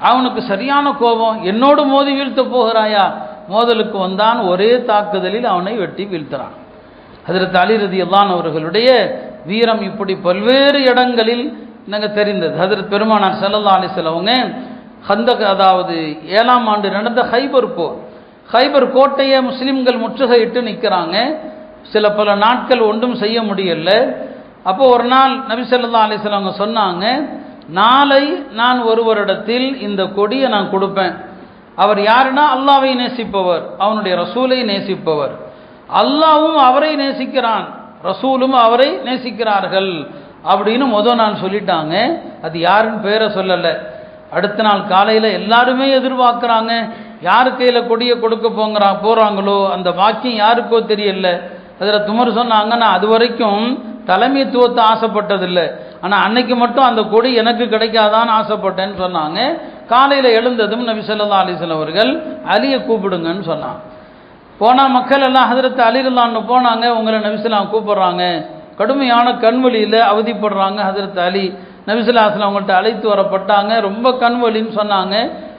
[SPEAKER 1] அவனுக்கு சரியான கோபம், என்னோடு மோதி வீழ்த்த போகிறாயா? மோதலுக்கு வந்தான், ஒரே தாக்குதலில் அவனை வெட்டி வீழ்த்துறான். ஹஜ்ரத் அலி ரலியல்லாஹு அன்ஹு அவர்களுடைய வீரம் இப்படி பல்வேறு இடங்களில் நாங்கள் தெரிந்தது. ஹஜ்ரத் பெருமானார் ஸல்லல்லாஹு அலைஹி வஸல்லம் ஹந்தக், அதாவது 7ஆம் ஆண்டு நடந்த ஹைபர் போர், ஹைபர் கோட்டையை முஸ்லிம்கள் முற்றுகையிட்டு நிற்கிறாங்க. பல நாட்கள் ஒன்றும் செய்ய முடியல. அப்போ ஒரு நாள் நபி ஸல்லல்லாஹு அலைஹி வஸல்லம் சொன்னாங்க, நாளை நான் ஒருவரிடத்தில் இந்த கொடியை நான் கொடுப்பேன். அவர் யாருன்னா அல்லாஹ்வை நேசிப்பவர், அவனுடைய ரசூலை நேசிப்பவர். அல்லாஹ்வும் அவரை நேசிக்கிறான், ரசூலும் அவரை நேசிக்கிறார்கள் அப்படின்னு முதல் நாள் சொல்லிட்டாங்க. அது யாருன்னு பேரை சொல்லலை. அடுத்த நாள் காலையில் எல்லாருமே எதிர்பார்க்குறாங்க, யாரு கையில் கொடியை கொடுக்க போகிறாங்களோ அந்த வாக்கியம் யாருக்கோ தெரியல. அதில் துமர் சொன்னாங்க, நான் அது வரைக்கும் தலைமைத்துவத்தை ஆசைப்பட்டதில்லை, ஆனால் அன்னைக்கு மட்டும் அந்த கொடி எனக்கு கிடைக்காதான்னு ஆசைப்பட்டேன்னு சொன்னாங்க. காலையில் எழுந்ததும் நபி ஸல்லல்லாஹு அலைஹி வஸல்லம் அவர்கள் அலியை கூப்பிடுங்கன்னு சொன்னாங்க. போனால் மக்கள் எல்லாம் ஹஜ்ரத் அலி ரலியல்லாஹு அன்ஹு போனாங்க, உங்களை நபி ஸல்லல்லாஹு கூப்பிட்றாங்க, கடுமையான கண்வலியில் அவதிப்படுறாங்க. ஹஜ்ரத் அலி நபி ஸல்லல்லாஹு அலைஹி வஸல்லம் அவங்கள்ட்ட அழைத்து வரப்பட்டாங்க. ரொம்ப கண்வலின்னு சொன்னாங்க.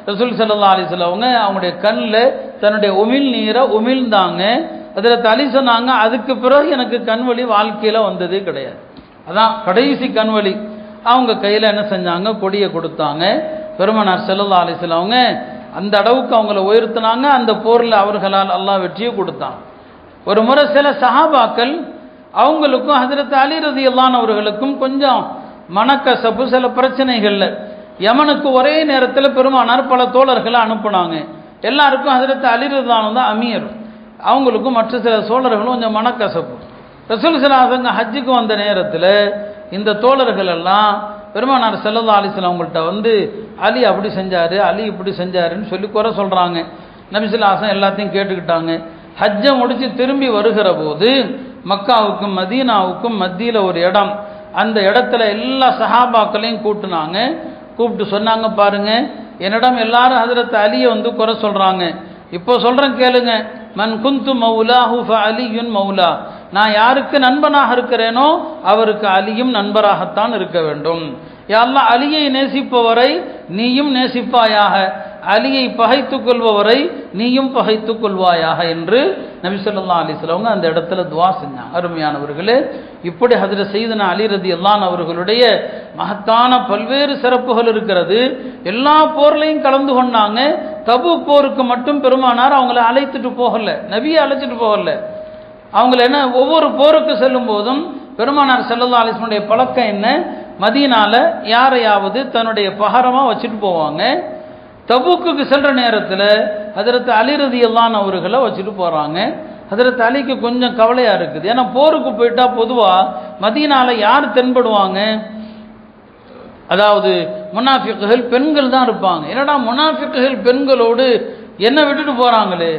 [SPEAKER 1] ரசூல் ஸல்லல்லாஹு அலைஹி வஸல்லம் அவங்களுடைய கண்ணில் தன்னுடைய உமிழ் நீரை உமிழ்ந்தாங்க. ஹஜ்ரத் அலி சொன்னாங்க, அதுக்கு பிறகு எனக்கு கண்வலி வாழ்க்கையில் வந்ததே கிடையாது, அதான் கடைசி கண்வலி. அவங்க கையில் என்ன செஞ்சாங்க, கொடியை கொடுத்தாங்க. பெருமானார் ஸல்லல்லாஹு அலைஹி வஸல்லம் அந்த அளவுக்கு அவங்கள உயர்த்தினாங்க. அந்த போரில் அவர்களால் அல்லாஹ் வெற்றியை கொடுத்தான். ஒரு முறை சில சஹாபாக்கள் அவங்களுக்கும் ஹஜ்ரத் அலி ரலியல்லாஹு அன்ஹு அவர்களுக்கும் கொஞ்சம் மனக்கசப்பு, சில பிரச்சனைகள்ல யமனுக்கு ஒரே நேரத்தில் பெருமானார் பல தோழர்களை அனுப்புனாங்க. எல்லாருக்கும் ஹஜ்ரத் அலி ரலியல்லாஹு அன்ஹு தான் அமீர், அவங்களுக்கும் மற்ற சில தோழர்களும் கொஞ்சம் மனக்கசப்பு. ரசூல் ஸல்லல்லாஹு அலைஹி வஸல்லம் ஹஜ்ஜுக்கு வந்த நேரத்தில் இந்த தோழர்கள் எல்லாம் பெருமானார் ஸல்லல்லாஹு அலைஹி வஸல்லம் அவங்கள்ட்ட வந்து அலி அப்படி செஞ்சாரு, அலி இப்படி செஞ்சாருன்னு சொல்லி குறை சொல்றாங்க. நபி ஸல்லல்லாஹு அலைஹி வஸல்லம் எல்லாத்தையும் கேட்டுக்கிட்டாங்க. ஹஜ்ஜை முடிச்சு திரும்பி வருகிற போது மக்காவுக்கும் மதீனாவுக்கும் மத்தியில் ஒரு இடம், அந்த இடத்துல எல்லா சஹாபாக்களையும் கூப்பிட்டுனாங்க. கூப்பிட்டு சொன்னாங்க, பாருங்க என்னிடம் எல்லாரும் ஹஜ்ரத் அலியை வந்து குறை சொல்றாங்க, இப்போ சொல்றேன் கேளுங்க. மன் குந்து மௌலாஹு ஃபஅலியுன் மௌலா, நான் யாருக்கு நண்பனாக இருக்கிறேனோ அவருக்கு அலியும் நண்பராகத்தான் இருக்க வேண்டும். யா அல்லாஹ், அலியை நேசிப்பவரை நீயும் நேசிப்பாயாக, அலியை பகைத்துக் கொள்பவரை நீயும் பகைத்துக் கொள்வாயாக என்று நபி ஸல்லல்லாஹு அலைஹி வஸல்லம் அந்த இடத்துல துஆ செஞ்சாங்க. அருமையானவர்களே, இப்படி ஹஜ்ரத் சையதுனா அலி ரலியல்லாஹு அன்ஹு அவர்களுடைய மகத்தான பல்வேறு சிறப்புகள் இருக்கிறது. எல்லா போர்லையும் கலந்து கொண்டாங்க. தபூக் போருக்கு மட்டும் பெருமானார் அவங்கள அழைத்துட்டு போகல, நபியை அழைச்சிட்டு போகல. அவங்கள என்ன, ஒவ்வொரு போருக்கு செல்லும் போதும் பெருமானார் ஸல்லல்லாஹு அலைஹி வஸல்லம் பழக்கம் என்ன, மதீனால யாரையாவது தன்னுடைய பகரமா வச்சுட்டு போவாங்க. தபூக்குக்கு செல்ற நேரத்தில் ஹஜ்ரத் அலி ரலியல்லாஹு அன்ஹு அவர்களை வச்சுட்டு போறாங்க. ஹஜ்ரத் அலிக்கு கொஞ்சம் கவலையா இருக்குது. ஏன்னா போருக்கு போயிட்டா பொதுவா மதீனால யார் தென்படுவாங்க, அதாவது முனாஃபிக்குகள் பெண்கள் தான் இருப்பாங்க. என்னடா முனாஃபிக்குகள் பெண்களோடு என்ன விட்டுட்டு போறாங்களே,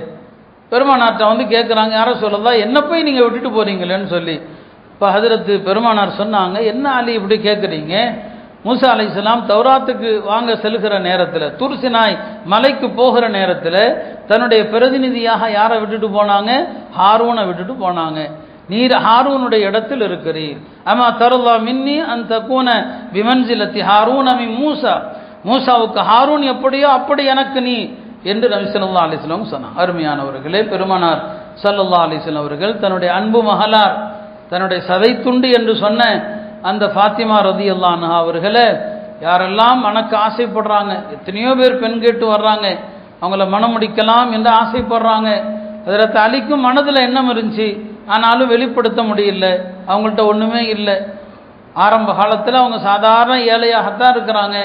[SPEAKER 1] பெருமானார்ட்ட வந்து கேட்குறாங்க, யாரை சொல்லதா என்ன போய் நீங்கள் விட்டுட்டு போறீங்களேன்னு சொல்லி. இப்போ ஹஜ்ரத் பெருமானார் சொன்னாங்க, என்ன அலி இப்படி கேட்குறீங்க, மூசா அலைஹிஸ்ஸலாம் தௌராத்துக்கு வாங்க செல்கிற நேரத்தில், துர்சினாய் மலைக்கு போகிற நேரத்தில் தன்னுடைய பிரதிநிதியாக யாரை விட்டுட்டு போனாங்க, ஹாரூனை விட்டுட்டு போனாங்க. நீர் ஹாரூனுடைய இடத்தில் இருக்கிறீர். அமா தருல்லா மின்னி அந்த கூன பிமன்சிலத்தி ஹாரூன் அமி மூசா, மூசாவுக்கு ஹாரூன் எப்படியோ அப்படி எனக்கு நீ என்று நபி ஸல்லல்லாஹு அலைஹி வஸல்லம் சொன்னார். அருமையானவர்களே, பெருமானார் ஸல்லல்லாஹு அலைஹி வஸல்லம் அவர்கள் தன்னுடைய அன்பு மகளார், தன்னுடைய சதை துண்டு என்று சொன்ன அந்த ஃபாத்திமா ரலியல்லாஹு அன்ஹா அவர்களை யாரெல்லாம் மணக்க ஆசைப்படுறாங்க, எத்தனையோ பேர் பெண் கேட்டு வர்றாங்க, அவங்கள மனம் முடிக்கலாம் என்று ஆசைப்படுறாங்க. ஹஜ்ரத் அலிக்கும் மனதில் எண்ணம் இருந்துச்சு, ஆனாலும் வெளிப்படுத்த முடியல, அவங்கள்ட்ட ஒன்றுமே இல்லை. ஆரம்ப காலத்தில் அவங்க சாதாரண ஏழையாகத்தான் இருக்கிறாங்க,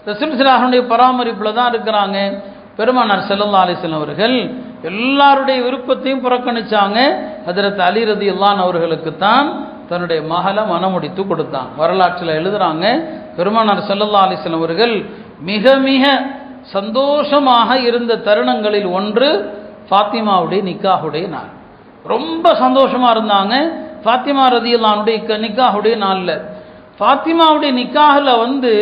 [SPEAKER 1] ரசூல் ஸல்லல்லாஹு அலைஹி வஸல்லம் பராமரிப்பில் தான் இருக்கிறாங்க. பெருமானார் ஸல்லல்லாஹு அலைஹி வஸல்லம் அவர்கள் எல்லாருடைய விருப்பத்தையும் புறக்கணிச்சாங்க. ஹஜ்ரத் அலி ரலியல்லாஹு அன்ஹு அவர்களுக்கு தான் தன்னுடைய மகளை மனமுடித்து கொடுத்தாங்க. வரலாற்றில் எழுதுறாங்க, பெருமானார் ஸல்லல்லாஹு அலைஹி வஸல்லம் அவர்கள் மிக மிக சந்தோஷமாக இருந்த தருணங்களில் ஒன்று ஃபாத்திமாவுடைய நிக்காஹுடைய நாள். ரொம்ப சந்தோஷமா இருந்தாங்க ஃபாத்திமா ரலியல்லாஹு அன்ஹுடைய நிக்காஹுடைய நாளில். ஃபாத்திமாவுடைய நிக்காஹில் வந்து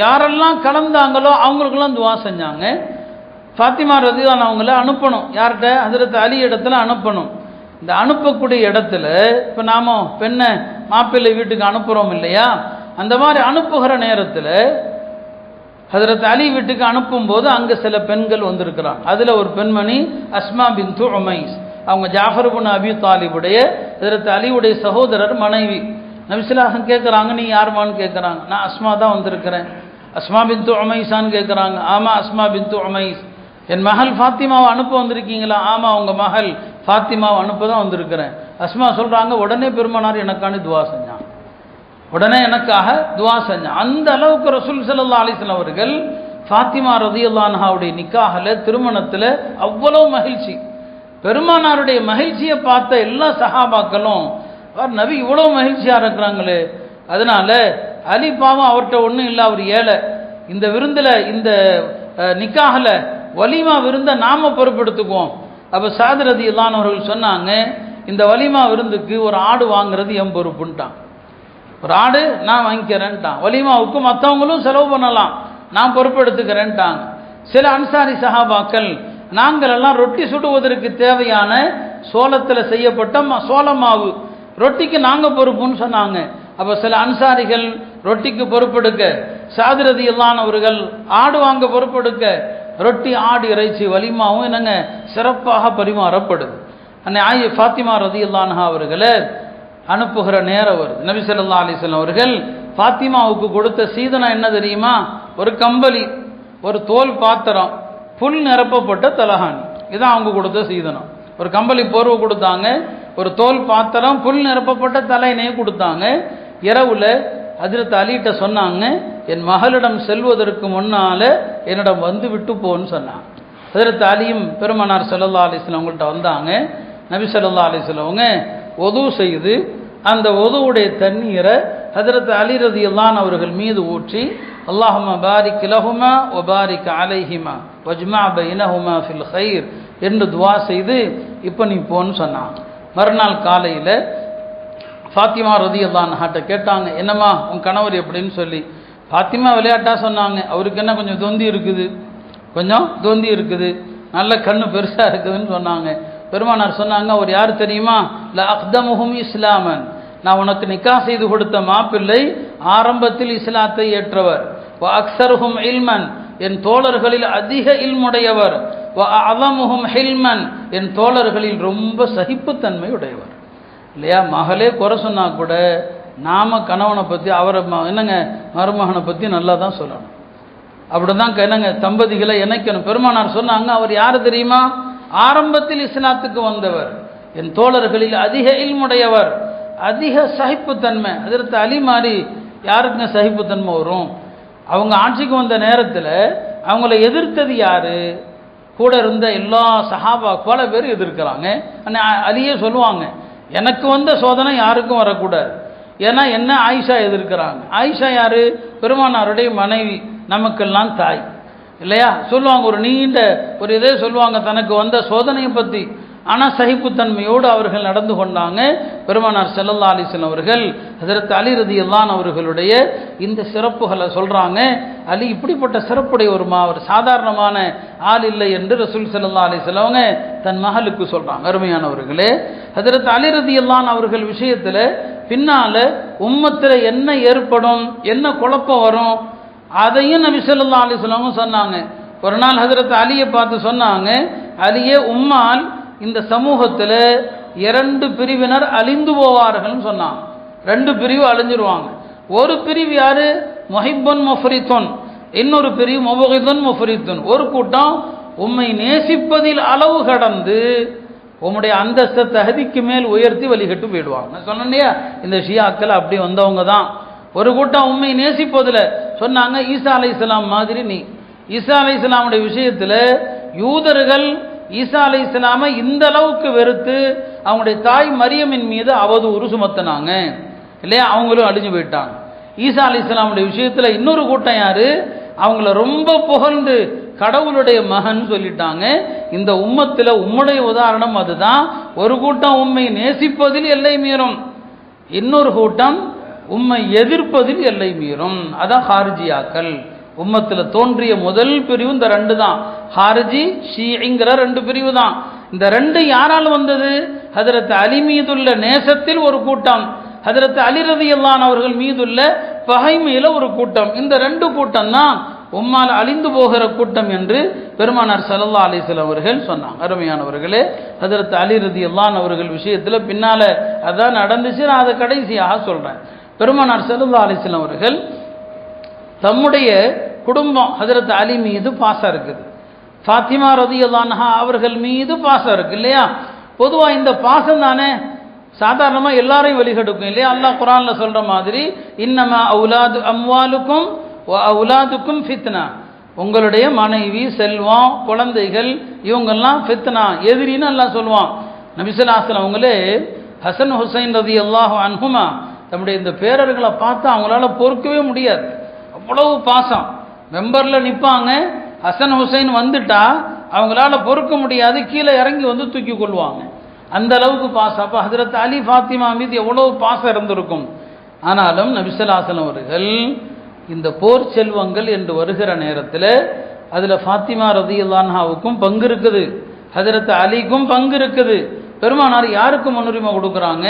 [SPEAKER 1] யாரெல்லாம் கலந்தாங்களோ அவங்களுக்கெல்லாம் துவா செஞ்சாங்க. ஃபாத்திமா ரலியல்லாஹு அன்ஹா அவங்கள அனுப்பணும், யார்கிட்ட, ஹஜ்ரத் அலி இடத்துல அனுப்பணும். இந்த அனுப்பக்கூடிய இடத்துல இப்போ நாம பெண்ணை மாப்பிள்ளை வீட்டுக்கு அனுப்புகிறோம் இல்லையா, அந்த மாதிரி அனுப்புகிற நேரத்தில் ஹஜ்ரத் அலி வீட்டுக்கு அனுப்பும்போது அங்கே சில பெண்கள் வந்திருக்கிறாங்க. அதில் ஒரு பெண்மணி அஸ்மா பின்து உமைஸ், அவங்க ஜாஃபர் இப்னு அபி தாலிபுடைய ஹஜ்ரத் அலியுடைய சகோதரர் மனைவி. நபி ஸல்லல்லாஹு அலைஹி வஸல்லம் கேட்குறாங்க, நீ யாருமான்னு கேட்குறாங்க. நான் அஸ்மா தான் வந்திருக்கிறேன். அஸ்மா பின்து உமைஸான்னு கேட்குறாங்க. ஆமாம் அஸ்மா பின்து உமைஸ். என் மகள் ஃபாத்திமாவை அனுப்ப வந்திருக்கீங்களா? ஆமாம் உங்கள் மகள் ஃபாத்திமாவை அனுப்ப தான் வந்திருக்கிறேன். அஸ்மா சொல்கிறாங்க, உடனே பெருமானார் எனக்கான துவா செஞ்சான், உடனே எனக்காக துவா செஞ்சான். அந்த அளவுக்கு ரசூல் ஸல்லல்லாஹு அலைஹி வஸல்லம் அவர்கள் ஃபாத்திமா ரலியல்லாஹு அன்ஹாவுடைய நிக்காஹில், திருமணத்தில் அவ்வளோ மகிழ்ச்சி. பெருமானாருடைய மகிழ்ச்சியை பார்த்த எல்லா சஹாபாக்களும், நபி இவ்வளோ மகிழ்ச்சியாக இருக்கிறாங்களே, அதனால அலி பாவம் அவர்கிட்ட ஒன்றும் இல்லை, அவர் ஏழை, இந்த விருந்தில் இந்த நிக்காஹில் வலிமா விருந்தை நாம பொறுப்பெடுத்துக்குவோம். அப்போ சாத் ரலியல்லாஹு அன்ஹு அவர்கள் சொன்னாங்க, இந்த வலிமா விருந்துக்கு ஒரு ஆடு வாங்குறது என் பொறுப்புன்ட்டான், ஒரு ஆடு நான் வாங்கிக்கிறேன்ட்டான். வலிமாவுக்கு மற்றவங்களும் செலவு பண்ணலாம், நான் பொறுப்பெடுத்துக்கிறேன்ட்டாங்க. சில அன்சாரி சஹாபாக்கள், நாங்கள் எல்லாம் ரொட்டி சுடுவதற்கு தேவையான சோளத்தில் செய்யப்பட்ட சோள மாவு, ரொட்டிக்கு நாங்கள் பொறுப்புன்னு சொன்னாங்க. அப்போ சில அன்சாரிகள் ரொட்டிக்கு பொறுப்பெடுக்க, சாத் ரலியல்லாஹு அன்ஹு அவர்கள் ஆடு வாங்க பொறுப்பெடுக்க, ரொட்டி ஆடு இறைச்சி வலிமாவும் என்னங்க சிறப்பாக பரிமாறப்படுது. அன்னை ஃபாத்திமா ரலியல்லாஹு அன்ஹா அவர்களை அனுப்புகிற நேரம் வருது. நபி ஸல்லல்லாஹு அலைஹி வஸல்லம் அவர்கள் ஃபாத்திமாவுக்கு கொடுத்த சீதனம் என்ன தெரியுமா? ஒரு கம்பளி, ஒரு தோல் பாத்திரம், புல் நிரப்பப்பட்ட தலகாணி. இதுதான் அவங்க கொடுத்த சீதனம். ஒரு கம்பளி போர்வை கொடுத்தாங்க, ஒரு தோல் பாத்திரம், புல் நிரப்பப்பட்ட தலையினையே கொடுத்தாங்க. இரவுல ஹஜ்ரத் அலிகிட்ட சொன்னாங்க, என் மகளிடம் செல்வதற்கு முன்னால என்னிடம் வந்து விட்டு போன்னு சொன்னாங்க. ஹஜ்ரத் அலியும் பெருமானார் ஸல்லல்லாஹு அலைஹி வஸல்லம் அவங்கள்ட்ட வந்தாங்க. நபி ஸல்லல்லாஹு அலைஹி வஸல்லம் அவங்க ஒது செய்து அந்த ஒதுவுடைய தண்ணீரை ஹஜ்ரத் அலி ரலியல்லாஹு அன்ஹு அவர்கள் மீது ஊற்றி, அல்லாஹும்ம பாரிக் லஹுமா வ பாரிக் அலைஹிமா வஜ்மா பைனஹுமா ஃபில் கைர் என்று துவா செய்து இப்போ நீ போன்னு சொன்னாங்க. மறுநாள் காலையில் ஃபாத்திமா ரலியல்லாஹு அன்ஹாட்ட கேட்டாங்க, என்னம்மா உன் கணவர் எப்படின்னு சொல்லி. ஃபாத்திமா விளையாட்டாக சொன்னாங்க, அவருக்கு என்ன கொஞ்சம் தொந்தி இருக்குது, நல்ல கண்ணு பெருசாக இருக்குதுன்னு சொன்னாங்க. பெருமானார் சொன்னாங்க, அவர் யார் தெரியுமா? ல அக்தமுஹும் இஸ்லாமன், நான் உனக்கு நிக்கா செய்து கொடுத்த மாப்பிள்ளை ஆரம்பத்தில் இஸ்லாத்தை ஏற்றவர். வ அக்ஸருஹும் இல்மன், என் தோழர்களில் அதிக இல்முடையவர். வ அஅலமுஹும் ஹில்மன், என் தோழர்களில் ரொம்ப சகிப்புத்தன்மை உடையவர். இல்லையா? மகளே குறை சொன்னா கூட நாம கணவனை பற்றி, அவரை என்னங்க மருமகனை பற்றி நல்லா தான் சொல்லணும். அப்படிதான் என்னங்க தம்பதிகளை இணைக்கணும். பெருமானார் சொன்னாங்க, அவர் யார் தெரியுமா? ஆரம்பத்தில் இஸ்லாத்துக்கு வந்தவர், என் தோழர்களில் அதிக இல்முடையவர், அதிக சகிப்புத்தன்மை. ஹஜ்ரத் அலி மாதிரி யாருக்குங்க சகிப்புத்தன்மை வரும்? அவங்க ஆட்சிக்கு வந்த நேரத்தில் அவங்கள எதிர்த்தது யாரு? கூட இருந்த எல்லா சஹாபா பல பேர் எதிர்க்கிறாங்க. அலியே சொல்லுவாங்க, எனக்கு வந்த சோதனை யாருக்கும் வரக்கூடாது. ஏன்னா என்ன ஆயிஷா எதிர்க்கிறாங்க. ஆயிஷா யாரு? பெருமானாருடைய மனைவி, நமக்கெல்லாம் தாய் இல்லையா? சொல்லுவாங்க, ஒரு நீண்ட ஒரு இதே சொல்லுவாங்க தனக்கு வந்த சோதனையை பற்றி. ஆனால் சகிப்புத்தன்மையோடு அவர்கள் நடந்து கொண்டாங்க. பெருமானார் ஸல்லல்லாஹு அலைஹி வஸல்லம் அவர்கள் ஹஜ்ரத் அலி ரலியல்லாஹு அன்ஹு அவர்களுடைய இந்த சிறப்புகளை சொல்கிறாங்க. அலி இப்படிப்பட்ட சிறப்புடைய ஒரு சாதாரணமான ஆள் இல்லை என்று ரசூல் ஸல்லல்லாஹு அலைஹி வஸல்லம் அவங்க தன் மகளுக்கு சொல்கிறாங்க. அருமையானவர்களே, ஹஜ்ரத் அலி ரலியல்லாஹு அன்ஹு அவர்கள் விஷயத்தில் பின்னால் உம்மத்தில் என்ன ஏற்படும், என்ன குழப்பம் வரும், அதையும் நபி ஸல்லல்லாஹு அலைஹி வஸல்லம் சொன்னாங்க. ஒரு நாள் ஹஜ்ரத் அலியை பார்த்து சொன்னாங்க, அலியே உம்மால் இந்த சமூகத்தில் 2 பிரிவினர் அழிந்து போவார்கள்னு சொன்னாங்க. 2 பிரிவு அழிஞ்சிருவாங்க. ஒரு பிரிவு யாரு? முஹிப்புன் முஃப்ரித்துன், இன்னொரு பிரிவு முபகிதுன் முஃப்ரித்துன். ஒரு கூட்டம் உம்மை நேசிப்பதில் அளவு கடந்து உம்முடைய அந்தஸ்தை தகுதிக்கு மேல் உயர்த்தி வழிகட்டு போயிடுவாங்க. நான் சொன்னேன் இல்லையா, இந்த ஷியாக்கள் அப்படி வந்தவங்க தான். ஒரு கூட்டம் உண்மை நேசிப்பதில் சொன்னாங்க, ஈசா அலைஹிஸ்ஸலாம் மாதிரி நீ. ஈசா அலைஹிஸ்ஸலாமுடைய விஷயத்தில் யூதர்கள் ஈசா அலைஹிஸ்ஸலாமை இந்த அளவுக்கு வெறுத்து அவங்களுடைய தாய் மரியமின் மீது அவதூறு சுமத்தினாங்க இல்லையா? அவங்களும் அழிஞ்சு போயிட்டாங்க. ஈசா அலைஹிஸ்ஸலாமுடைய விஷயத்தில் இன்னொரு கூட்டம் யாரு? அவங்கள ரொம்ப புகழ்ந்து கடவுளுடைய மகன் சொல்லிட்டாங்க. இந்த உம்மத்தில் உம்முடைய உதாரணம் அதுதான். ஒரு கூட்டம் உம்மை நேசிப்பதில் எல்லை மீறும், இன்னொரு கூட்டம் உம்மை எதிர்ப்பதில் எல்லை மீறும். அதான் ஹாரிஜியாக்கள். உம்மத்தில் தோன்றிய முதல் பிரிவு இந்த 2 தான். ஹாரிஜி ஷீஇங்கிற 2 பிரிவு தான். இந்த 2 யாரால் வந்தது? ஹஜ்ரத் அலி மீதுள்ள நேசத்தில் ஒரு கூட்டம், ஹஜ்ரத் அலி ரலியல்லாஹு அன்ஹு அவர்கள் மீதுள்ள பகைமையில ஒரு கூட்டம். இந்த 2 கூட்டம் தான் உம்மால் அழிந்து போகிற கூட்டம் என்று பெருமானார் ஸல்லல்லாஹு அலைஹி வஸல்லம் அவர்கள் சொன்னாங்க. அருமையானவர்களே, ஹஜ்ரத் அலி ரலியல்லாஹு அன்ஹு அவர்கள் விஷயத்தில் பின்னால அதான் நடந்துச்சு. நான் அதை கடைசியாக சொல்றேன். பெருமானார் ஸல்லல்லாஹு அலைஹி வஸல்லம் அவர்கள் தம்முடைய குடும்பம் ஹஜ்ரத் அலி மீது பாசம் இருக்குது, ஃபாத்திமா ரலியல்லாஹு அன்ஹா அவர்கள் மீது பாசம் இருக்கு இல்லையா? பொதுவாக இந்த பாசம் தானே சாதாரணமாக எல்லாரையும் வழிகெடுக்கும் இல்லையா? அல்லாஹ் குர்ஆன்ல சொல்ற மாதிரி, இன்னமா அவுலாது அம்வாலுக்கும் வ அவுலாதுக்கும் ஃபித்னா, உங்களுடைய மனைவி, செல்வம், குழந்தைகள் இவங்கெல்லாம் ஃபித்னா, எதிரின்னு அல்லாஹ் சொல்லுவான். நபி ஸல்லல்லாஹு அலைஹி வஸல்லம் அவங்களே ஹசன் ஹுசைன் ரலியல்லாஹு அன்ஹுமா தம்முடைய இந்த பேரர்களை பார்த்தா அவங்களால பொறுக்கவே முடியாது, அவ்வளவு பாசம். மெம்பரில் நிற்பாங்க, ஹசன் ஹுசைன் வந்துட்டா அவங்களால பொறுக்க முடியாது, கீழே இறங்கி வந்து தூக்கி கொள்வாங்க. அந்த அளவுக்கு பாசம். அப்போ ஹஜ்ரத் அலி ஃபாத்திமா மீது எவ்வளவு பாசம் இருந்திருக்கும். ஆனாலும் நபி ஸல்லல்லாஹு அலைஹி வஸல்லம் அவர்கள் இந்த போர் செல்வங்கள் என்று வருகிற நேரத்தில் அதில் ஃபாத்திமா ரலியல்லாஹு அன்ஹாவுக்கும் பங்கு இருக்குது, ஹஜ்ரத் அலிக்கும் பங்கு இருக்குது. பெருமானார் யாருக்கு முன்னுரிமை கொடுக்குறாங்க?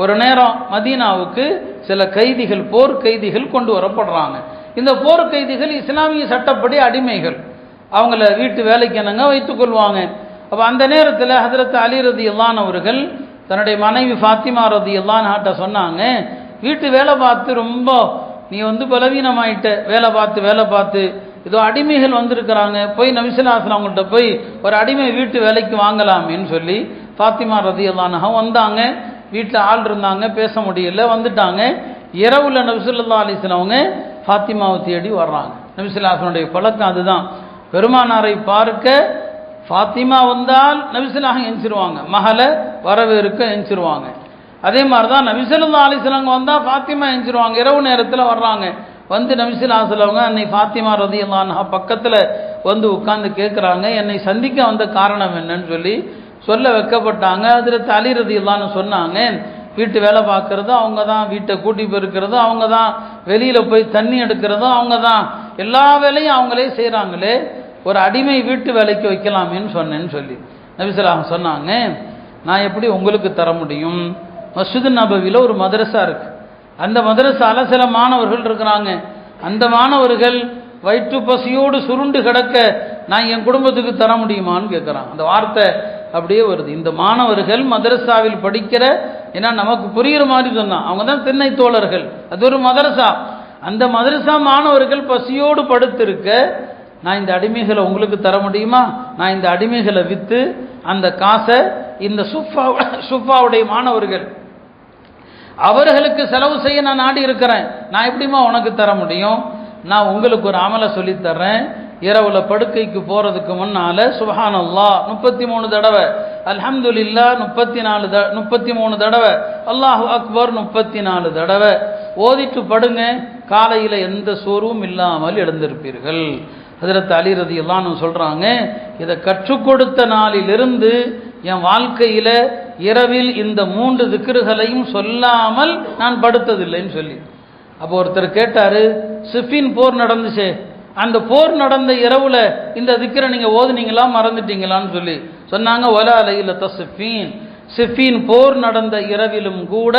[SPEAKER 1] ஒரு நேரம் மதீனாவுக்கு சில கைதிகள், போர் கைதிகள் கொண்டு வரப்படுறாங்க. இந்த போர் கைதிகள் இஸ்லாமிய சட்டப்படி அடிமைகள், அவங்கள வீட்டு வேலைக்கு என்னங்க வைத்துக் கொள்வாங்க. அப்போ அந்த நேரத்தில் ஹஜ்ரத் அலி ரலியல்லாஹு அன்ஹு அவர்கள் தன்னுடைய மனைவி ஃபாத்திமா ரலியல்லாஹு அன்ஹா சொன்னாங்க, வீட்டு வேலை பார்த்து ரொம்ப நீ பலவீனமாயிட்ட, வேலை பார்த்து இதோ அடிமைகள் வந்திருக்கிறாங்க, போய் நபி ஸல்லல்லாஹு அலைஹி வஸல்லம் அவங்கள்ட்ட போய் ஒரு அடிமை வீட்டு வேலைக்கு வாங்கலாமேன்னு சொல்லி ஃபாத்திமா ரலியல்லாஹு அன்ஹா வந்தாங்க. வீட்டில் ஆள் இருந்தாங்க, பேச முடியல, வந்துட்டாங்க. இரவுல நபி ஸல்லல்லாஹு அலைஹி வஸல்லம் அவங்க ஃபாத்திமாவை தேடி வர்றாங்க. நபி ஸல்லல்லாஹு அலைஹி வஸல்லம் பழக்கம் அதுதான். பெருமானாரை பார்க்க ஃபாத்திமா வந்தால் நபி ஸல்லல்லாஹு அலைஹி வஸல்லம் எஞ்சிருவாங்க, மகளை வரவேற்க எஞ்சிருவாங்க. அதே மாதிரி தான் நபி ஸல்லல்லாஹு அலைஹி வஸல்லம் வந்தால் ஃபாத்திமா எஞ்சிருவாங்க. இரவு நேரத்தில் வர்றாங்க. வந்து நபி ஸல்லல்லாஹு அலைஹி வஸல்லம் அன்னை ஃபாத்திமா ரலியல்லாஹு அன்ஹா பக்கத்தில் வந்து உட்கார்ந்து கேட்குறாங்க, என்னை சந்திக்க வந்த காரணம் என்னன்னு சொல்லி சொல்ல வைக்கப்பட்டாங்க. ஹஜ்ரத் அலி ரலியல்லாஹு அன்ஹு சொன்னாங்க, வீட்டு வேலை பார்க்குறதும் அவங்க தான், வீட்டை கூட்டி போயிருக்கிறதும் அவங்க தான், வெளியில் போய் தண்ணி எடுக்கிறதும் அவங்க தான், எல்லா வேலையும் அவங்களே செய்கிறாங்களே, ஒரு அடிமை வீட்டு வேலைக்கு வைக்கலாமேன்னு சொன்னேன்னு சொல்லி நபி ஸல்லல்லாஹு அலைஹி வஸல்லம் சொன்னாங்க, நான் எப்படி உங்களுக்கு தர முடியும்? மஸ்ஜித் நபவியில் ஒரு மதரசா இருக்கு. அந்த மதரசால சில மாணவர்கள் இருக்கிறாங்க. அந்த மாணவர்கள் வயிற்று பசியோடு சுருண்டு கிடக்க நான் என் குடும்பத்துக்கு தர முடியுமான்னு கேட்குறான். அந்த வார்த்தை அப்படியே வருது. இந்த மாணவர்கள் மதரசாவில் படிக்கிற, ஏன்னா நமக்கு புரிகிற மாதிரி சொன்னான், அவங்க தான் திண்ணை தோழர்கள், அது ஒரு மதரசா. அந்த மதரசா மாணவர்கள் பசியோடு படுத்திருக்க நான் இந்த அடிமைகளை உங்களுக்கு தர முடியுமா? நான் இந்த அடிமைகளை விற்று அந்த காசை இந்த சுஃபாவுடைய மாணவர்கள் அவர்களுக்கு செலவு செய்ய நான் நாடி இருக்கிறேன், நான் எப்படிமா உனக்கு தர முடியும்? நான் உங்களுக்கு ஒரு அமலை சொல்லித்தர்றேன். இரவுல படுக்கைக்கு போறதுக்கு முன்னால சுப்ஹானல்லாஹ் 33 தடவை, அல்ஹம்துலில்லாஹ் 33 தடவை, அல்லாஹு அக்பர் 34 தடவை ஓதிட்டு படுங்க. காலையில் எந்த சோர்வும் இல்லாமல் எழுந்திருப்பீர்கள். ஹஜ்ரத் அலி ரலியல்லாஹு அன்ஹு சொல்றாங்க, இதை கற்றுக் கொடுத்த நாளிலிருந்து என் வாழ்க்கையில இரவில் இந்த 3 திக்ருகளையும் சொல்லாமல் நான் படுத்ததில்லைன்னு சொல்லி. அப்போ ஒருத்தர் கேட்டாரு, சிஃபின் போர் நடந்துச்சே, அந்த போர் நடந்த இரவுல இந்த திக்ரை நீங்க ஓதுனீங்களா, மறந்துட்டீங்களான்னு சொல்லி சொன்னாங்க. வலா லைலத்த சிஃபின், சிஃபின் போர் நடந்த இரவிலும் கூட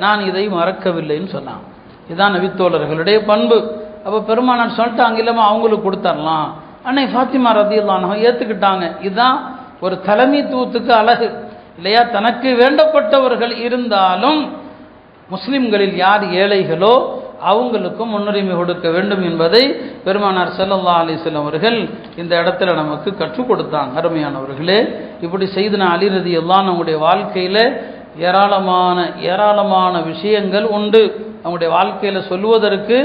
[SPEAKER 1] நான் இதை மறக்கவில்லைன்னு சொன்னாங்க. இதுதான் நபித்தோழர்களுடைய பண்பு. அப்போ பெருமானார் சொல்லிட்டாங்க, இல்லமா அவங்களுக்கு கொடுத்தரலாம். அன்னை ஃபாத்திமா ரலியல்லாஹு அன்ஹா ஏத்துக்கிட்டாங்க. இதுதான் ஒரு தலைமைத்துவத்துக்கு அழகு இல்லையா? தனக்கு வேண்டப்பட்டவர்கள் இருந்தாலும் முஸ்லிம்களில் யார் ஏழைகளோ அவங்களுக்கும் முன்னுரிமை கொடுக்க வேண்டும் என்பதை பெருமானார் ஸல்லல்லாஹு அலைஹி வஸல்லம் அவர்கள் இந்த இடத்துல நமக்கு கற்றுக் கொடுத்தாங்க. அருமையானவர்களே, இப்படி செய்தனா அலி ரலியல்லாஹு அவங்களுடைய வாழ்க்கையில ஏராளமான விஷயங்கள் உண்டு. அவங்களுடைய வாழ்க்கையில் சொல்வதற்கு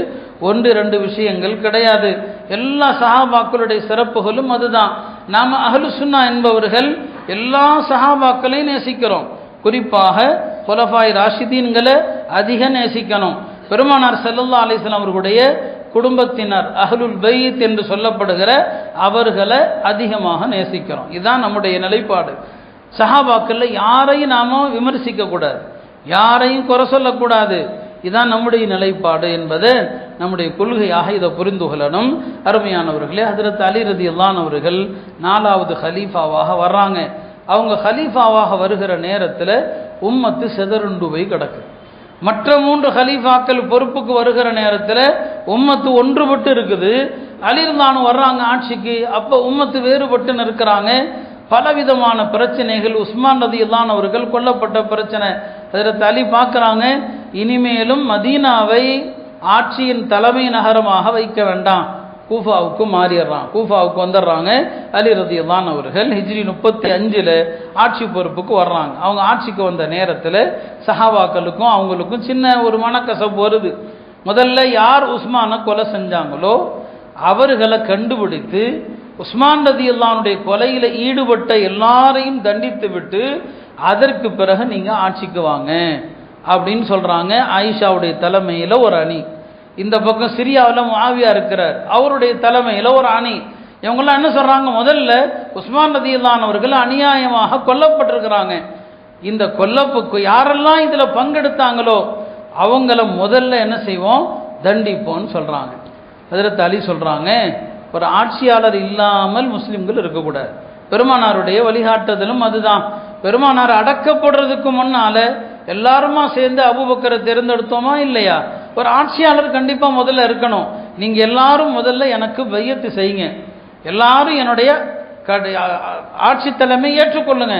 [SPEAKER 1] 1-2 விஷயங்கள் கிடையாது. எல்லா சஹாபாக்களுடைய சிறப்புகளும் அதுதான். நாம் அஹ்லு சுன்னா என்பவர்கள் எல்லா சஹாபாக்களையும் நேசிக்கிறோம். குறிப்பாக குலஃபாய் ராஷிதீன்களை அதிக நேசிக்கணும். பெருமானார் ஸல்லல்லாஹு அலைஹி வஸல்லம் அவர்களுடைய குடும்பத்தினர் அஹ்லுல் பைத் என்று சொல்லப்படுகிற அவர்களை அதிகமாக நேசிக்கிறோம். இதுதான் நம்முடைய நிலைப்பாடு. சஹாபாக்கள்ல யாரையும் நாம விமர்சிக்க கூடாது, யாரையும் குறை சொல்லக்கூடாது. இதான் நம்முடைய நிலைப்பாடு என்பது நம்முடைய கொள்கையாக இதை புரிந்து கொள்ளணும். அருமையானவர்களே, ஹஜ்ரத் அலி ரலியல்லாஹு அன்ஹு அவர்கள் 4வது ஹலீஃபாவாக வர்றாங்க. அவங்க ஹலீஃபாவாக வருகிற நேரத்தில் உம்மத்து சிதறுண்டு போய் கிடக்கு. மற்ற 3 ஹலீஃபாக்கள் பொறுப்புக்கு வருகிற நேரத்தில் உம்மத்து ஒன்றுபட்டு இருக்குது. அலி ரலியல்லாஹு அன்ஹு வர்றாங்க ஆட்சிக்கு. அப்போ உம்மத்து வேறுபட்டு இருக்கிறாங்க. பலவிதமான பிரச்சனைகள். உஸ்மான் ரலியல்லாஹு அன்ஹு அவர்கள் கொல்லப்பட்ட பிரச்சனை. ஹஜ்ரத் அலி பார்க்குறாங்க, இனிமேலும் மதீனாவை ஆட்சியின் தலைமை நகரமாக வைக்க வேண்டாம், கூஃபாவுக்கு மாறிடுறான். கூஃபாவுக்கு வந்துடுறாங்க. அலி ரலியல்லாஹு அன்ஹு அவர்கள் ஹிஜ்ரி 35 ஆட்சி பொறுப்புக்கு வர்றாங்க. அவங்க ஆட்சிக்கு வந்த நேரத்தில் சஹாபாக்களுக்கும் அவங்களுக்கும் சின்ன ஒரு மனக்கசப்பு வருது. முதல்ல யார் உஸ்மானை கொலை செஞ்சாங்களோ அவர்களை கண்டுபிடித்து உஸ்மான் ரலியல்லாஹு அன்ஹுடைய கொலையில் ஈடுபட்ட எல்லாரையும் தண்டித்து விட்டு அதற்கு பிறகு நீங்க ஆட்சிக்கு வாங்க அப்படின்னு சொல்றாங்க. ஆயிஷாவுடைய தலைமையில் ஒரு அணி, இந்த பக்கம் சிரியாவில் முஆவியா இருக்கிறார், அவருடைய தலைமையில் ஒரு அணி. இவங்கெல்லாம் என்ன சொல்றாங்க, முதல்ல உஸ்மான் ரலியல்லாஹு அன்ஹு அவர்கள் அநியாயமாக கொல்லப்பட்டிருக்கிறாங்க. இந்த கொல்லப்புக்கு யாரெல்லாம் இதுல பங்கெடுத்தாங்களோ அவங்கள முதல்ல என்ன செய்வோம், தண்டிப்போம்னு சொல்றாங்க. ஹஜ்ரத் அலி சொல்றாங்க, ஒரு ஆட்சியாளர் இல்லாமல் முஸ்லிம்கள் இருக்கக்கூடாது. பெருமானாருடைய வழிகாட்டுதலும் அதுதான். பெருமானார் அடக்கப்படுறதுக்கு முன்னால எல்லாருமா சேர்ந்து அபூபக்கரை தேர்ந்தெடுத்தோமா இல்லையா? ஒரு ஆட்சியாளர் கண்டிப்பா முதல்ல இருக்கணும். நீங்க எல்லாரும் முதல்ல எனக்கு பையத்து செய்யுங்க, எல்லாரும் என்னுடைய ஆட்சி தலைமை ஏற்றுக்கொள்ளுங்க,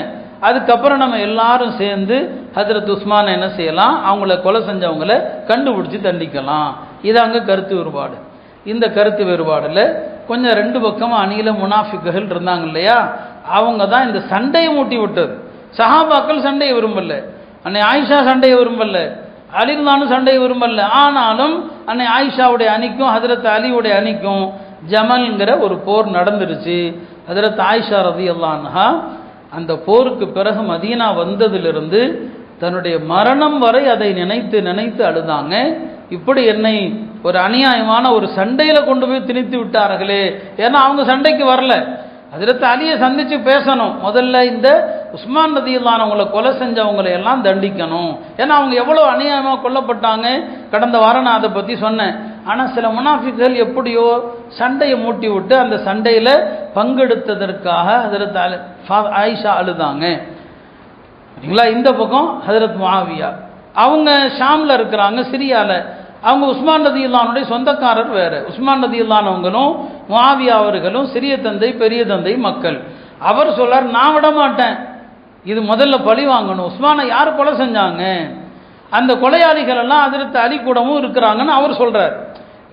[SPEAKER 1] அதுக்கப்புறம் நம்ம எல்லாரும் சேர்ந்து ஹஜ்ரத் உஸ்மானை என்ன செய்யலாம், அவங்கள கொலை செஞ்சவங்களை கண்டுபிடிச்சி தண்டிக்கலாம். இது அங்கே கருத்து வேறுபாடு. இந்த கருத்து வேறுபாடில் கொஞ்சம் ரெண்டு பக்கமும் அணியில முனாஃபிக்குகள் இருந்தாங்க இல்லையா, அவங்க தான் இந்த சண்டையை மூட்டி விட்டது. சஹாபாக்கள் சண்டையை விரும்பல, அன்னை ஆயிஷா சண்டையை விரும்பல, அலிர்லானும் சண்டையை விரும்பல. ஆனாலும் அன்னை ஆயிஷாவுடைய அணிக்கும் ஹஜரத் அலியுடைய அணிக்கும் ஜமல்ங்கிற ஒரு போர் நடந்துருச்சு. ஹஜரத் ஆயிஷா ரலியல்லாஹு அன்ஹா அந்த போருக்கு பிறகு மதீனா வந்ததிலிருந்து தன்னுடைய மரணம் வரை அதை நினைத்து நினைத்து அழுதாங்க. இப்படி என்னை ஒரு அநியாயமான ஒரு சண்டையில கொண்டு போய் திணித்து விட்டார்களே. ஏன்னா அவங்க சண்டைக்கு வரல, ஹஜரத் அலியை சந்திச்சு பேசணும். முதல்ல இந்த உஸ்மான் ரலியல்லாஹு அவங்களை கொலை செஞ்சவங்களை எல்லாம் தண்டிக்கணும். ஏன்னா அவங்க எவ்வளவு அநியாயமாக கொல்லப்பட்டாங்க. கடந்த வாரம் நான் அதை பத்தி சொன்னேன். ஆனால் சில முனாஃபிக்குகள் எப்படியோ சண்டையை மூட்டி விட்டு அந்த சண்டையில் பங்கெடுத்ததற்காக ஹஜரத் ஆயிஷா அழுதாங்க. சரிங்களா? இந்த பக்கம் ஹஜரத் முஆவியா அவங்க ஷாமில் இருக்கிறாங்க, சிரியாவில். அவங்க உஸ்மான் ரலியல்லாஹுடைய சொந்தக்காரர் வேற. உஸ்மான் ரலியல்லாஹு அவங்களும் முஆவியா அவர்களும் சிறிய தந்தை பெரிய தந்தை மக்கள். அவர் சொல்றார், நான் விட மாட்டேன், இது முதல்ல பழி வாங்கணும். உஸ்மானை யார் கொலை செஞ்சாங்க, அந்த கொலையாளிகள் எல்லாம் ஹஜரத் அலி கூடவும் இருக்கிறாங்கன்னு அவர் சொல்றார்.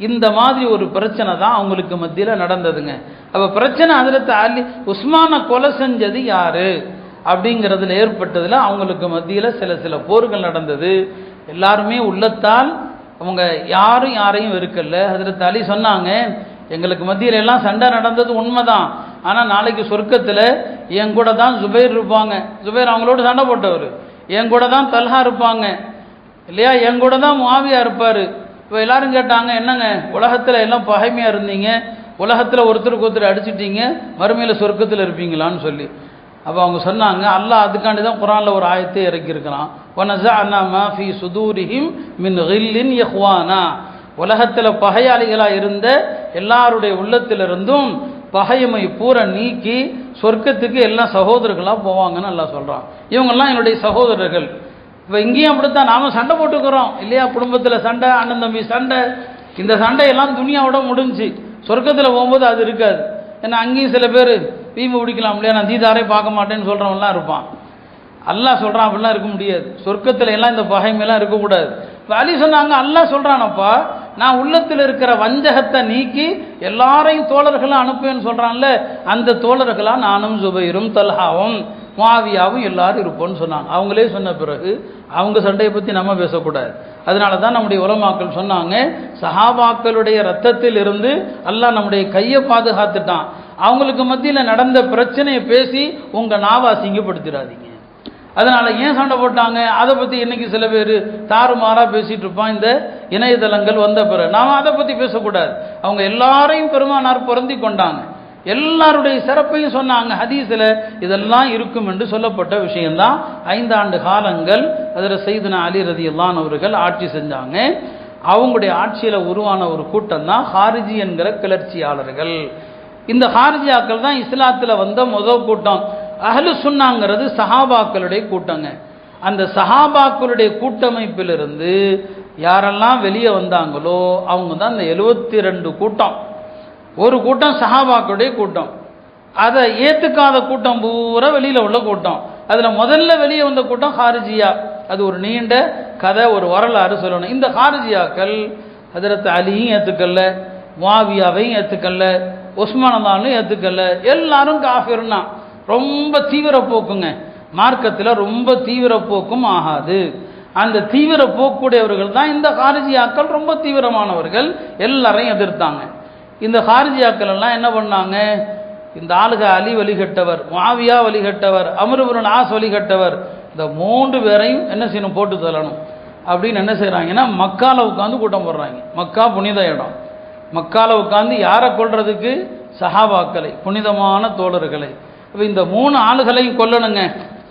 [SPEAKER 1] இந்த மாதிரி ஒரு பிரச்சனை தான் அவங்களுக்கு மத்தியில் நடந்ததுங்க. அப்போ பிரச்சனை ஹஜரத் அலி உஸ்மானை கொலை செஞ்சது யாரு அப்படிங்கிறதுல ஏற்பட்டதில் அவங்களுக்கு மத்தியில் சில சில போர்கள் நடந்தது. எல்லாருமே உள்ளத்தால் அவங்க யாரும் யாரையும் வெறுக்கல. ஹஜரத் அலி சொன்னாங்க, எங்களுக்கு மத்தியில் எல்லாம் சண்டை நடந்தது உண்மைதான், ஆனால் நாளைக்கு சொர்க்கத்தில் என் கூட தான் ஜுபைர் இருப்பாங்க. ஜுபைர் அவங்களோட சண்டை போட்டவர். என் கூட தான் தல்ஹா இருப்பாங்க இல்லையா, என் கூட தான் முஆவியா இருப்பார். இப்போ எல்லாரும் கேட்டாங்க, என்னங்க உலகத்தில் எல்லாம் பகைமையாக இருந்தீங்க, உலகத்தில் ஒருத்தருக்கு ஒருத்தர் அடிச்சிட்டீங்க, மறுமையில் சொர்க்கத்தில் இருப்பீங்களான்னு சொல்லி. அப்போ அவங்க சொன்னாங்க, அல்லாஹ் அதுக்காண்டி தான் குர்ஆனில் ஒரு ஆயத்தை இறக்கியிருக்கிறான், வனஸஅனா மா ஃபீ சுதூரிஹிம் மின் கில்லின் இஹ்வானா. உலகத்தில் பகையாளிகளாக இருந்த எல்லாருடைய உள்ளத்திலிருந்தும் பகைமை பூரா நீக்கி சொர்க்கத்துக்கு எல்லாம் சகோதரர்களாக போவாங்கன்னு அல்லாஹ் சொல்கிறான். இவங்கெல்லாம் என்னுடைய சகோதரர்கள். இப்போ இங்கேயும் அப்படித்தான் நாம் சண்டை போட்டுக்கிறோம் இல்லையா, குடும்பத்தில் சண்டை, அண்ணன் தம்பி சண்டை. இந்த சண்டையெல்லாம் துனியாவோட முடிஞ்சு சொர்க்கத்தில் போகும்போது அது இருக்காது. ஏன்னா அங்கேயும் சில பேர் வீம்பு பிடிக்கலாம் இல்லையா, நான் தீதாரே பார்க்க மாட்டேன்னு சொல்கிறவங்களாம் இருப்பான். அல்லாஹ் சொல்கிறான் அப்படிலாம் இருக்க முடியாது. சொர்க்கத்தில் எல்லாம் இந்த பகைமையெல்லாம் இருக்கக்கூடாது. இப்போ அலி சொன்னாங்க, அல்லாஹ் சொல்கிறானப்பா, நான் உள்ளத்தில் இருக்கிற வஞ்சகத்தை நீக்கி எல்லாரையும் தோழர்களாக அனுப்புவேன்னு சொல்கிறான்ல, அந்த தோழர்களாக நானும் ஜுபைரும் தல்ஹாவும் முஆவியாவும் எல்லாரும் இருப்போம்னு சொன்னாங்க. அவங்களே சொன்ன பிறகு அவங்க சண்டையை பற்றி நம்ம பேசக்கூடாது. அதனால தான் நம்முடைய உலமாக்கள் சொன்னாங்க, சஹாபாக்களுடைய ரத்தத்தில் இருந்து அல்லாஹ் நம்முடைய கையை பாதுகாத்துட்டான். அவங்களுக்கு மத்தியில் நடந்த பிரச்சனையை பேசி உங்கள் நாவை அசிங்கப்படுத்திடாதீங்க. அதனால் ஏன் சண்டை போட்டாங்க அதை பற்றி இன்னைக்கு சில பேர் தாறுமாறாக பேசிகிட்டு இருப்பான். இந்த இணையதளங்கள் வந்த பிறகு நாம் அதை பற்றி பேசக்கூடாது. அவங்க எல்லாரையும் பெருமானார் பொருந்தி கொண்டாங்க, எல்லாருடைய சிறப்பையும் சொன்னாங்க. ஹதீஸில் இதெல்லாம் இருக்கும் என்று சொல்லப்பட்ட விஷயம்தான். 5 ஆண்டு காலங்கள் அதில் சையதுனா அலி ரலியல்லாஹு அவர்கள் ஆட்சி செஞ்சாங்க. அவங்களுடைய ஆட்சியில் உருவான ஒரு கூட்டம் தான் ஹாரிஜி என்கிற கிளர்ச்சியாளர்கள். இந்த ஹாரிஜியாக்கள் தான் இஸ்லாத்தில் வந்த முதல் கூட்டம். அஹ்லு சுன்னாங்கிறது சஹாபாக்களுடைய கூட்டங்க. அந்த சஹாபாக்களுடைய கூட்டமைப்பிலிருந்து யாரெல்லாம் வெளியே வந்தாங்களோ அவங்க தான் இந்த 72 கூட்டம். ஒரு கூட்டம் சஹாபாக்களுடைய கூட்டம், அதை ஏற்றுக்காத கூட்டம் பூரா வெளியில் உள்ள கூட்டம். அதில் முதல்ல வெளியே வந்த கூட்டம் ஹாரிஜியா. அது ஒரு நீண்ட கதை, ஒரு வரலாறு சொல்லணும். இந்த ஹாரிஜியாக்கள் ஹஜரத் அலியும் ஏற்றுக்கல்ல, முஆவியாவையும் ஏற்றுக்கல்ல, உஸ்மான் அல்லாஹ்வையும் ஏற்றுக்கல்ல. எல்லாரும் காஃபிர்னா ரொம்ப தீவிர போக்குங்க. மார்க்கத்தில் ரொம்ப தீவிர போக்கும் ஆகாது. அந்த தீவிர போக்குடையவர்கள் தான் இந்த ஹாரிஜியாக்கள். ரொம்ப தீவிரமானவர்கள், எல்லாரையும் எதிர்த்தாங்க. இந்த ஹாரிஜியாக்கள் எல்லாம் என்ன பண்ணாங்க, இந்த ஆளுக அலி வழிகட்டவர், முஆவியா வழிகட்டவர், அம்ர் இப்னு ஆஸ் வழிகட்டவர், இந்த 3 பேரையும் என்ன செய்யணும், போட்டு தள்ளணும் அப்படின்னு என்ன செய்கிறாங்கன்னா மக்கால உட்காந்து கூட்டம் போடுறாங்க. மக்கா புனித இடம். மக்கால உட்காந்து யாரை கொல்றதுக்கு, சஹாபாக்களை, புனிதமான தோழர்களை. இப்போ இந்த 3 ஆளுகளையும் கொல்லணுங்க.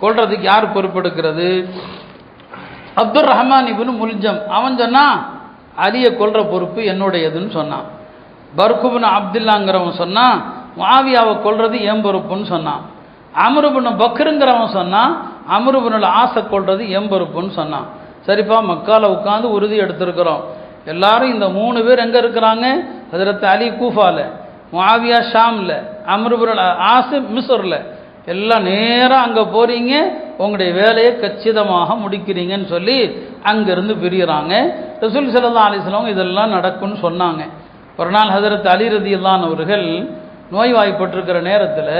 [SPEAKER 1] கொல்றதுக்கு யார் பொறுப்பெடுக்கிறது? அப்துர் ரஹ்மான் இப்னு முல்ஜம் அவன் சொன்னா அலியை கொல்ற பொறுப்பு என்னுடையதுன்னு சொன்னான். பர்குபின் அப்துல்லாங்கிறவன் சொன்னான் முஆவியாவை கொல்றது என் பொறுப்புன்னு சொன்னான். அம்ர் இப்னு பக்ருங்கிறவன் சொன்னான் அம்ர் இப்னு ஆஸை கொல்றது என் பொறுப்புன்னு சொன்னான். சரிப்பா, மக்கால உட்காந்து உறுதி எடுத்திருக்கிறோம். எல்லாரும் இந்த 3 பேர் எங்கே இருக்கிறாங்க? ஹஜரத் அலி கூஃபால, முஆவியா ஷாமில், அம்ர் இப்னு ஆஸ் மிஸ்ரில். எல்லாம் நேராக அங்கே போகிறீங்க, உங்களுடைய வேலையை கச்சிதமாக முடிக்கிறீங்கன்னு சொல்லி அங்கேருந்து பிரிகிறாங்க. ரசூல் ஸல்லல்லாஹு அலைஹி வஸல்லம் இதெல்லாம் நடக்கும்னு சொன்னாங்க. ஒரு நாள் ஹஜரத் அலி ரலியல்லாஹு அவர்கள் நோய்வாய்ப்பட்டிருக்கிற நேரத்தில்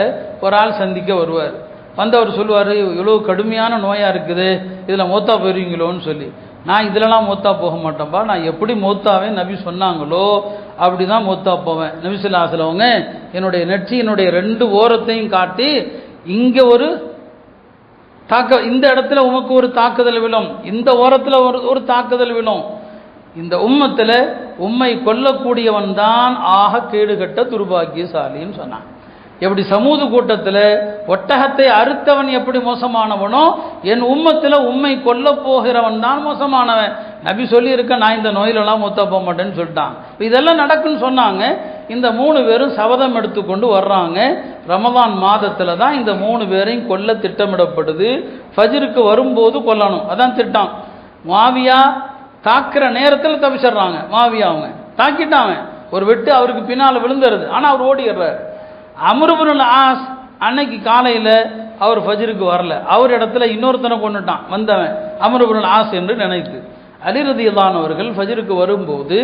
[SPEAKER 1] ஒரு ஆள் சந்திக்க வருவார். வந்தவர் சொல்லுவார், இவ்வளோ கடுமையான நோயாக இருக்குது, இதில் மௌத்தா போயிருவீங்களோன்னு சொல்லி. நான் இதிலலாம் மௌத்தா போக மாட்டேன்ப்பா, நான் எப்படி மௌத்தாவே நபி சொன்னாங்களோ அப்படி தான் மௌத்தா போவேன். நபி ஸல்லல்லாஹு அலைஹி வஸல்லம் என்னுடைய நெற்றியினுடைய 2 ஓரத்தையும் காட்டி, இங்கே ஒரு இந்த இடத்துல உமக்கு ஒரு தாக்குதல் விழும், இந்த ஓரத்தில் ஒரு தாக்குதல் விழும், இந்த உம்மத்தில் உம்மை கொல்லக்கூடியவன் தான் ஆக கேடுகட்ட துர்பாக்கியசாலின்னு சொன்னான். எப்படி சமூது கூட்டத்தில் ஒட்டகத்தை அறுத்தவன் எப்படி மோசமானவனோ, என் உம்மத்தில் உம்மை கொல்ல போகிறவன் தான் மோசமானவன். நபி சொல்லியிருக்க, நான் இந்த நோயிலெல்லாம் மூத்தா போக மாட்டேன்னு சொல்லிட்டான். இதெல்லாம் நடக்குன்னு சொன்னாங்க. இந்த 3 பேரும் சபதம் எடுத்துக்கொண்டு வர்றாங்க. ரமதான் மாதத்தில் தான் இந்த 3 பேரையும் கொல்ல திட்டமிடப்படுது. ஃபஜ்ருக்கு வரும்போது கொல்லணும், அதான் திட்டம். முஆவியா தாக்குற நேரத்தில் தப்பிச்சிடுறாங்க. முஆவியா அவங்க தாக்கிட்டாங்க, ஒரு வெட்டு அவருக்கு பின்னால் விழுந்துருது, ஆனால் அவர் ஓடிடுறார். அம்ர் இப்னுல் ஆஸ் அன்னைக்கு காலையில் அவர் ஃபஜ்ருக்கு வரல, அவர் இடத்துல இன்னொருத்தனை கொண்டுட்டான் வந்தவன், அம்ர் இப்னுல் ஆஸ் என்று நினைத்து. அலி ரலியல்லாஹு அவர்கள் ஃபஜ்ருக்கு வரும்போது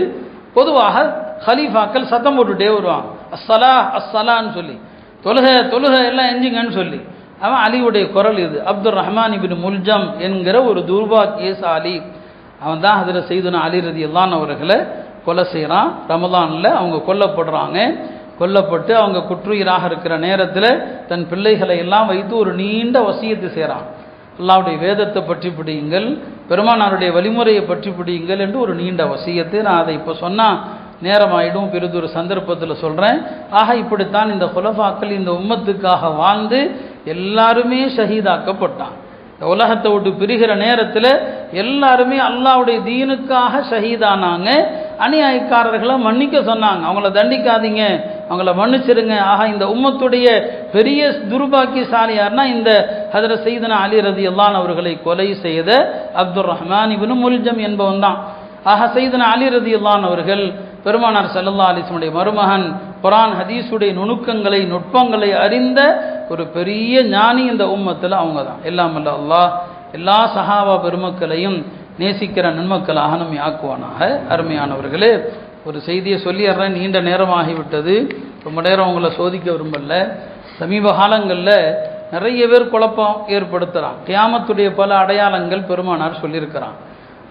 [SPEAKER 1] பொதுவாக ஹலீஃபாக்கள் சத்தம் போட்டுட்டே வருவாங்க, அஸ்ஸலா அஸ்ஸலான்னு சொல்லி, தொழுக எல்லாம் எஞ்சிங்கன்னு சொல்லி. அவன் அலியுடைய குரல் இது. அப்துர் ரஹ்மான் இப்னு முல்ஜம் என்கிற ஒரு துர்பாக்கியசாலி, அவன் தான் ஹஜ்ரத் சையதுனா அலி ரலியல்லாஹு அவர்களை கொலை செய்கிறான். ரமதானில் அவங்க கொல்லப்படுறாங்க. கொல்லப்பட்டு அவங்க குற்றுயிராக இருக்கிற நேரத்தில் தன் பிள்ளைகளை எல்லாம் வைத்து ஒரு நீண்ட வசியத்து செய்கிறான். அல்லாஹ்வுடைய வேதத்தை பற்றி பிடியுங்கள், பெருமானாருடைய வழிமுறையை பற்றி பிடியுங்கள் என்று ஒரு நீண்ட வசியத்து. நான் அதை இப்போ சொன்னால் நேரமாயிடும், பெரிதொரு சந்தர்ப்பத்தில் சொல்கிறேன். ஆக இப்படித்தான் இந்த குலஃபாக்கள் இந்த உம்மத்துக்காக வாழ்ந்து எல்லாருமே ஷஹீதாக்கப்பட்டான். இந்த உலகத்தை விட்டு பிரிகிற நேரத்தில் எல்லாருமே அல்லாஹ்வுடைய தீனுக்காக ஷஹீதானாங்க. அநியாயக்காரர்களை மன்னிக்க சொன்னாங்க, அவங்கள தண்டிக்காதீங்க, அவங்கள மன்னிச்சிருங்க. ஆக இந்த உம்மத்துடைய பெரிய துர்பாக்கியசாலி யார்னா இந்த ஹஜ்ரத் சையதுனா அலி ரலியல்லாஹு அவர்களை கொலை செய்த அப்துர் ரஹ்மான் இப்னு முல்ஜம் என்பவன் தான். ஆக சையதுனா அலி ரலியல்லாஹு அவர்கள் பெருமானார் ஸல்லல்லாஹு அலைஹி வஸல்லம் மருமகன், குர்ஆன் ஹதீஸுடைய நுணுக்கங்களை நுட்பங்களை அறிந்த ஒரு பெரிய ஞானி இந்த உம்மத்தில் அவங்க தான். எல்லாம் அல்ல அல்லாஹ் எல்லா சஹாபா பெருமக்களையும் நேசிக்கிற நன்மக்களாக நம்மை ஆக்குவானாக. அருமையானவர்களே, ஒரு செய்தியை சொல்லிடுறேன், நீண்ட நேரமாகிவிட்டது, ரொம்ப நேரம் உங்களை சோதிக்க விரும்பல. சமீப காலங்களில் நிறைய பேர் குழப்பம் ஏற்படுத்துகிறான். கியாமத்துடைய பல அடையாளங்கள் பெருமானார் சொல்லியிருக்கிறான்.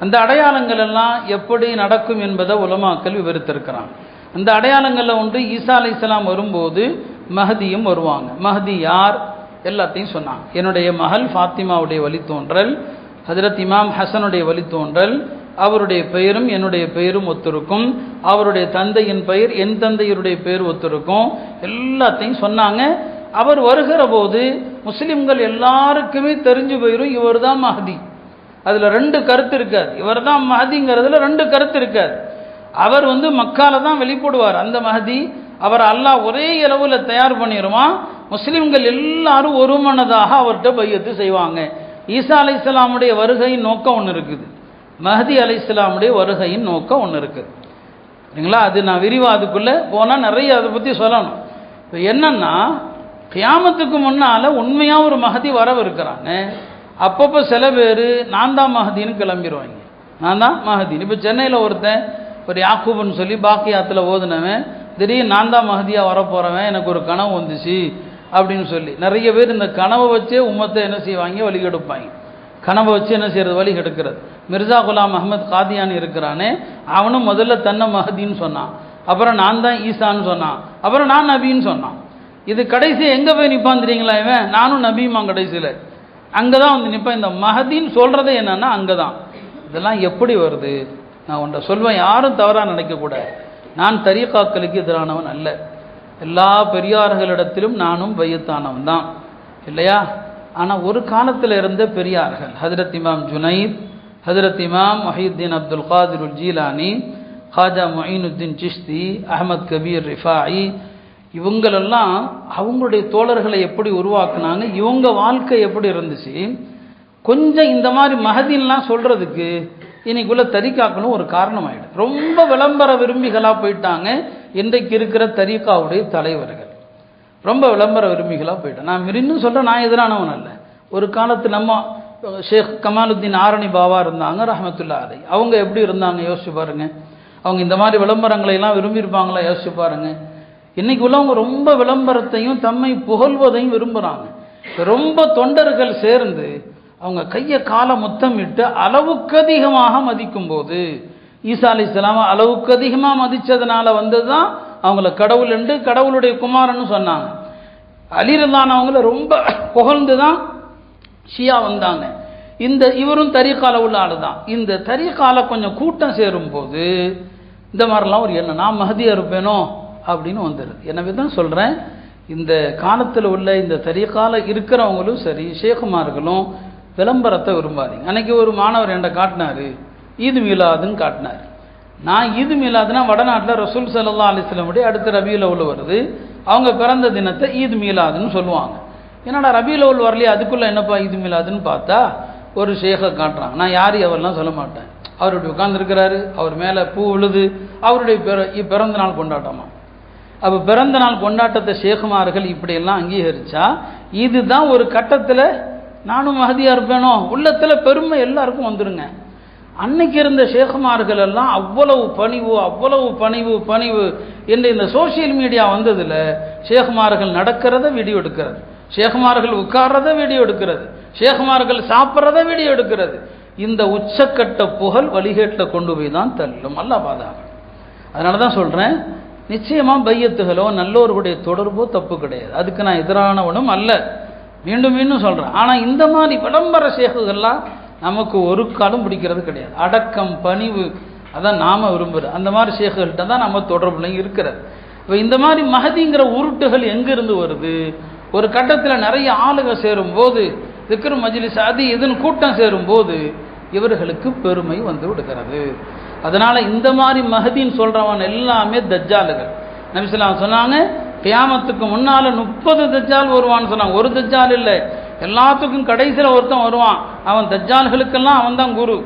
[SPEAKER 1] அந்த அடையாளங்கள் எல்லாம் எப்படி நடக்கும் என்பதை உலமாக்கள் விவரித்திருக்கிறான். அந்த அடையாளங்களில் ஒன்று ஈசா அலைஹிஸ்ஸலாம் வரும்போது மஹதியும் வருவாங்க. மஹதி யார் எல்லாத்தையும் சொன்னாங்க. என்னுடைய மகள் ஃபாத்திமாவுடைய வழித்தோன்றல், ஹஜ்ரத் இமாம் ஹசனுடைய வழித்தோன்றல், அவருடைய பெயரும் என்னுடைய பெயரும் ஒத்திருக்கும், அவருடைய தந்தையின் பெயர் என் தந்தையருடைய பெயர் ஒத்திருக்கும், எல்லாத்தையும் சொன்னாங்க. அவர் வருகிற போது முஸ்லிம்கள் எல்லாருக்குமே தெரிஞ்சு போயிடும் இவர் தான் மஹதி. அதில் 2 கருத்து இருக்காது. இவர் தான் மஹதிங்கிறதுல 2 கருத்து இருக்காது. அவர் மக்கால தான் வெளிப்படுவார் அந்த மஹதி. அவர் அல்லாஹ் ஒரே இரவில் தயார் பண்ணிடுவான். முஸ்லிம்கள் எல்லாரும் ஒரு மனதாக அவர்கிட்ட பையத்து செய்வாங்க. ஈசா அலைஹிஸ்ஸலாமுடைய வருகையின் நோக்கம் ஒன்று இருக்குது, மஹதி அலைஹிஸ்ஸலாமுடைய வருகையின் நோக்கம் ஒன்று இருக்குது. சரிங்களா? அது நான் விரிவாக அதுக்குள்ளே போனால் நிறைய அதை பற்றி சொல்லணும். இப்போ என்னன்னா, கியாமத்துக்கு முன்னால் உண்மையாக ஒரு மஹதி வரவிருக்கிறாங்க. அப்பப்போ சில பேர் நான் தான் மஹதின்னு கிளம்பிடுவாங்க, நான் தான் மஹதின்னு. இப்போ சென்னையில் ஒருத்தன் ஒரு யாக்கூப்னு சொல்லி பாக்கியாத்தில் ஓதுனவன் திடீர்னு நான் தான் மஹதியாக வரப்போகிறவன், எனக்கு ஒரு கனவு வந்துச்சு அப்படின்னு சொல்லி நிறைய பேர் இந்த கனவை வச்சே உம்மத்தை என்ன செய்வாங்க, வழி கெடுப்பாங்க. கனவை வச்சு என்ன செய்கிறது, வழி கெடுக்கிறது. மிர்சா குலாம் அஹ்மத் காதியான் இருக்கிறானே, அவனும் முதல்ல தன்னை மஹதின்னு சொன்னான், அப்புறம் நான் தான் ஈசான்னு சொன்னான், அப்புறம் நான் நபின்னு சொன்னான். இது கடைசி எங்கே போய் நிற்பான் தெரியுங்களா? இவன் நானும் நபியுமா கடைசியில் அங்கே தான் நிற்பான். இந்த மஹதின்னு சொல்கிறதே என்னன்னா அங்கே தான். இதெல்லாம் எப்படி வருது? நான் ஒன்றை சொல்வேன், யாரும் தவறாக நினைக்கக்கூடாது. நான் தரீகாக்களுக்கு எதிரானவன் அல்ல, எல்லா பெரியார்களிடத்திலும் நானும் பையத்தானவன் தான், இல்லையா? ஆனால் ஒரு காலத்தில் இருந்த பெரியார்கள், ஹஜ்ரத் இமாம் ஜுனைத், ஹஜ்ரத் இமாம் முஹியுத்தீன் அப்துல் காதிர் ஜீலானி, ஹாஜா முஈனுத்தீன் சிஷ்தி, அஹமத் கபீர் ரிஃபாயி, இவங்களெல்லாம் அவங்களுடைய தோழர்களை எப்படி உருவாக்குனாங்க, இவங்க வாழ்க்கை எப்படி இருந்துச்சு. கொஞ்சம் இந்த மாதிரி மஹதின்லாம் சொல்கிறதுக்கு இன்னைக்குள்ள தரீகாக்களும் ஒரு காரணமாயிடும். ரொம்ப விளம்பர விரும்பிகளாக போயிட்டாங்க இன்றைக்கு இருக்கிற தரீகாவுடைய தலைவர்கள், ரொம்ப விளம்பர விரும்பிகளாக போயிட்டாங்க. நான் இன்னும் சொல்கிறேன், நான் எதிரானவன் அல்ல. ஒரு காலத்து நம்ம ஷேக் கமாலுத்தீன் ஆரணி பாவா இருந்தாங்க ரஹ்மத்துல்லாஹி அலைஹி, அவங்க எப்படி இருந்தாங்க யோசிச்சு பாருங்க. அவங்க இந்த மாதிரி விளம்பரங்களை எல்லாம் விரும்பியிருப்பாங்களா? யோசிச்சு பாருங்க. இன்னைக்கு உள்ளவங்க ரொம்ப விளம்பரத்தையும் தம்மை புகழ்வதையும் விரும்புகிறாங்க. ரொம்ப தொண்டர்கள் சேர்ந்து அவங்க கையை காலை முத்தமிட்டு அளவுக்கு அதிகமாக மதிக்கும் போது, ஈசா அலைஹிஸ்ஸலாம் அளவுக்கு அதிகமாக மதித்ததுனால வந்தது தான் அவங்கள கடவுள் என்று கடவுளுடைய குமாரன்னு சொன்னாங்க. அலி ரலியல்லாஹு அவங்கள ரொம்ப புகழ்ந்து தான் ஷியா வந்தாங்க. இவரும் தரீகால உள்ள ஆளு தான். இந்த தரீகால கொஞ்சம் கூட்டம் சேரும் போது இந்த மாதிரிலாம் ஒரு எண்ணம், நான் மஹதியா இருப்பேனோ அப்படின்னு வந்துடுது. எனவே தான் சொல்கிறேன், இந்த காலத்தில் உள்ள இந்த தரீகால இருக்கிறவங்களும் சரி, ஷேகுமார்களும் விளம்பரத்தை விரும்பாதீங்க. அன்னைக்கு ஒரு மாணவர் என்கிட்ட காட்டினார், ஈது மீலாதுன்னு காட்டினார். நான் ஈது மீலாதுன்னா வடநாட்டில் ரசூல் ஸல்லல்லாஹு அலைஹி வஸல்லம் அடுத்த ரபியுல் அவ்வல் வருது, அவங்க பிறந்த தினத்தை ஈது மீலாதுன்னு சொல்லுவாங்க. என்னடா ரபியுல் அவ்வல் வரலையே, அதுக்குள்ளே என்னப்பா ஈது மீலாதுன்னு பார்த்தா ஒரு ஷேகை காட்டுறாங்க. நான் யார் அவர்லாம் சொல்ல மாட்டேன். அவருடைய உட்கார்ந்துருக்கிறாரு, அவர் மேலே பூ விழுது, அவருடைய பிறந்த நாள் கொண்டாட்டமா. அப்போ பிறந்த நாள் கொண்டாட்டத்தை ஷேகுமார்கள் இப்படியெல்லாம் அங்கீகரிச்சா, இதுதான் ஒரு கட்டத்தில் நானும் மஹதியா இருப்பேனோ உள்ளத்தில் பெருமை எல்லாருக்கும் வந்துடுங்க. அன்னைக்கு இருந்த ஷேகுமார்கள் எல்லாம் அவ்வளவு பணிவு, அவ்வளவு பணிவு என்று இந்த சோசியல் மீடியா வந்ததில் ஷேகுமார்கள் நடக்கிறத வீடியோ எடுக்கிறது, ஷேகுமார்கள் உட்கார்றத வீடியோ எடுக்கிறது, ஷேகுமார்கள் சாப்பிட்றத வீடியோ எடுக்கிறது. இந்த உச்சக்கட்ட புகழ் வழிகேட்டில் கொண்டு போய் தான் தள்ளும். அல்லாஹ் பாதுகாக்கணும். அதனால தான் சொல்கிறேன், நிச்சயமாக பையத்துகளோ நல்லோர்களுடைய தொடர்போ தப்பு கிடையாது, அதுக்கு நான் எதிரானவனும் அல்ல, மீண்டும் மீண்டும் சொல்கிறேன். ஆனால் இந்த மாதிரி விளம்பர ஷேகுகள்லாம் நமக்கு ஒரு காலம் பிடிக்கிறது கிடையாது. அடக்கம் பணிவு அதான் நாம் விரும்புகிறோம். அந்த மாதிரி ஷேகுகள்கிட்ட தான் நம்ம தொடர்புலையும் இருக்கிறது. இப்போ இந்த மாதிரி மஹதிங்கிற உருட்டுகள் எங்கிருந்து வருது? ஒரு கட்டத்தில் நிறைய ஆளுக சேரும்போது, திக்ர் மஜ்லிஸ் அது இதுன்னு கூட்டம் சேரும்போது இவர்களுக்கு பெருமை வந்து விடுகிறது. அதனால் இந்த மாதிரி மஹதின்னு சொல்கிறவன் எல்லாமே தஜ்ஜாலுகள். நபி ஸல்லல்லாஹு அலைஹி வஸல்லம் சொன்னாங்க, கியாமத்துக்கு முன்னால் 30 தஜ்ஜால் வருவான்னு சொன்னாங்க. ஒரு தஜ்ஜால் இல்லை, எல்லாத்துக்கும் கடைசியில் ஒருத்தன் வருவான். அவன் தஜ்ஜால்களுக்கெல்லாம் அவன் தான் குரு.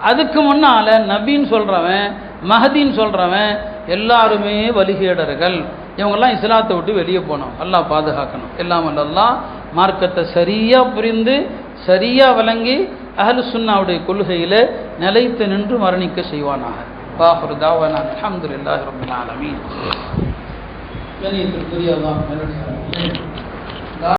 [SPEAKER 1] அதுக்கு முன்னால் நபின்னு சொல்கிறவன், மஹதின்னு சொல்கிறவன் எல்லாருமே வழிகேடர்கள். இவங்கெல்லாம் இஸ்லாத்தை விட்டு வெளியே போனோம். அல்லாஹ் பாதுகாக்கணும். எல்லாம் அல்லாஹ் மார்க்கத்தை சரியாக புரிந்து சரியாக விளங்கி அஹ்லு சுன்னாவுடைய கொள்கையில் நிலைத்து நின்று மரணிக்க செய்வானாக. வாஹிரு தாவானா அல்ஹம்துலில்லாஹி ரப்பில் ஆலமீன்.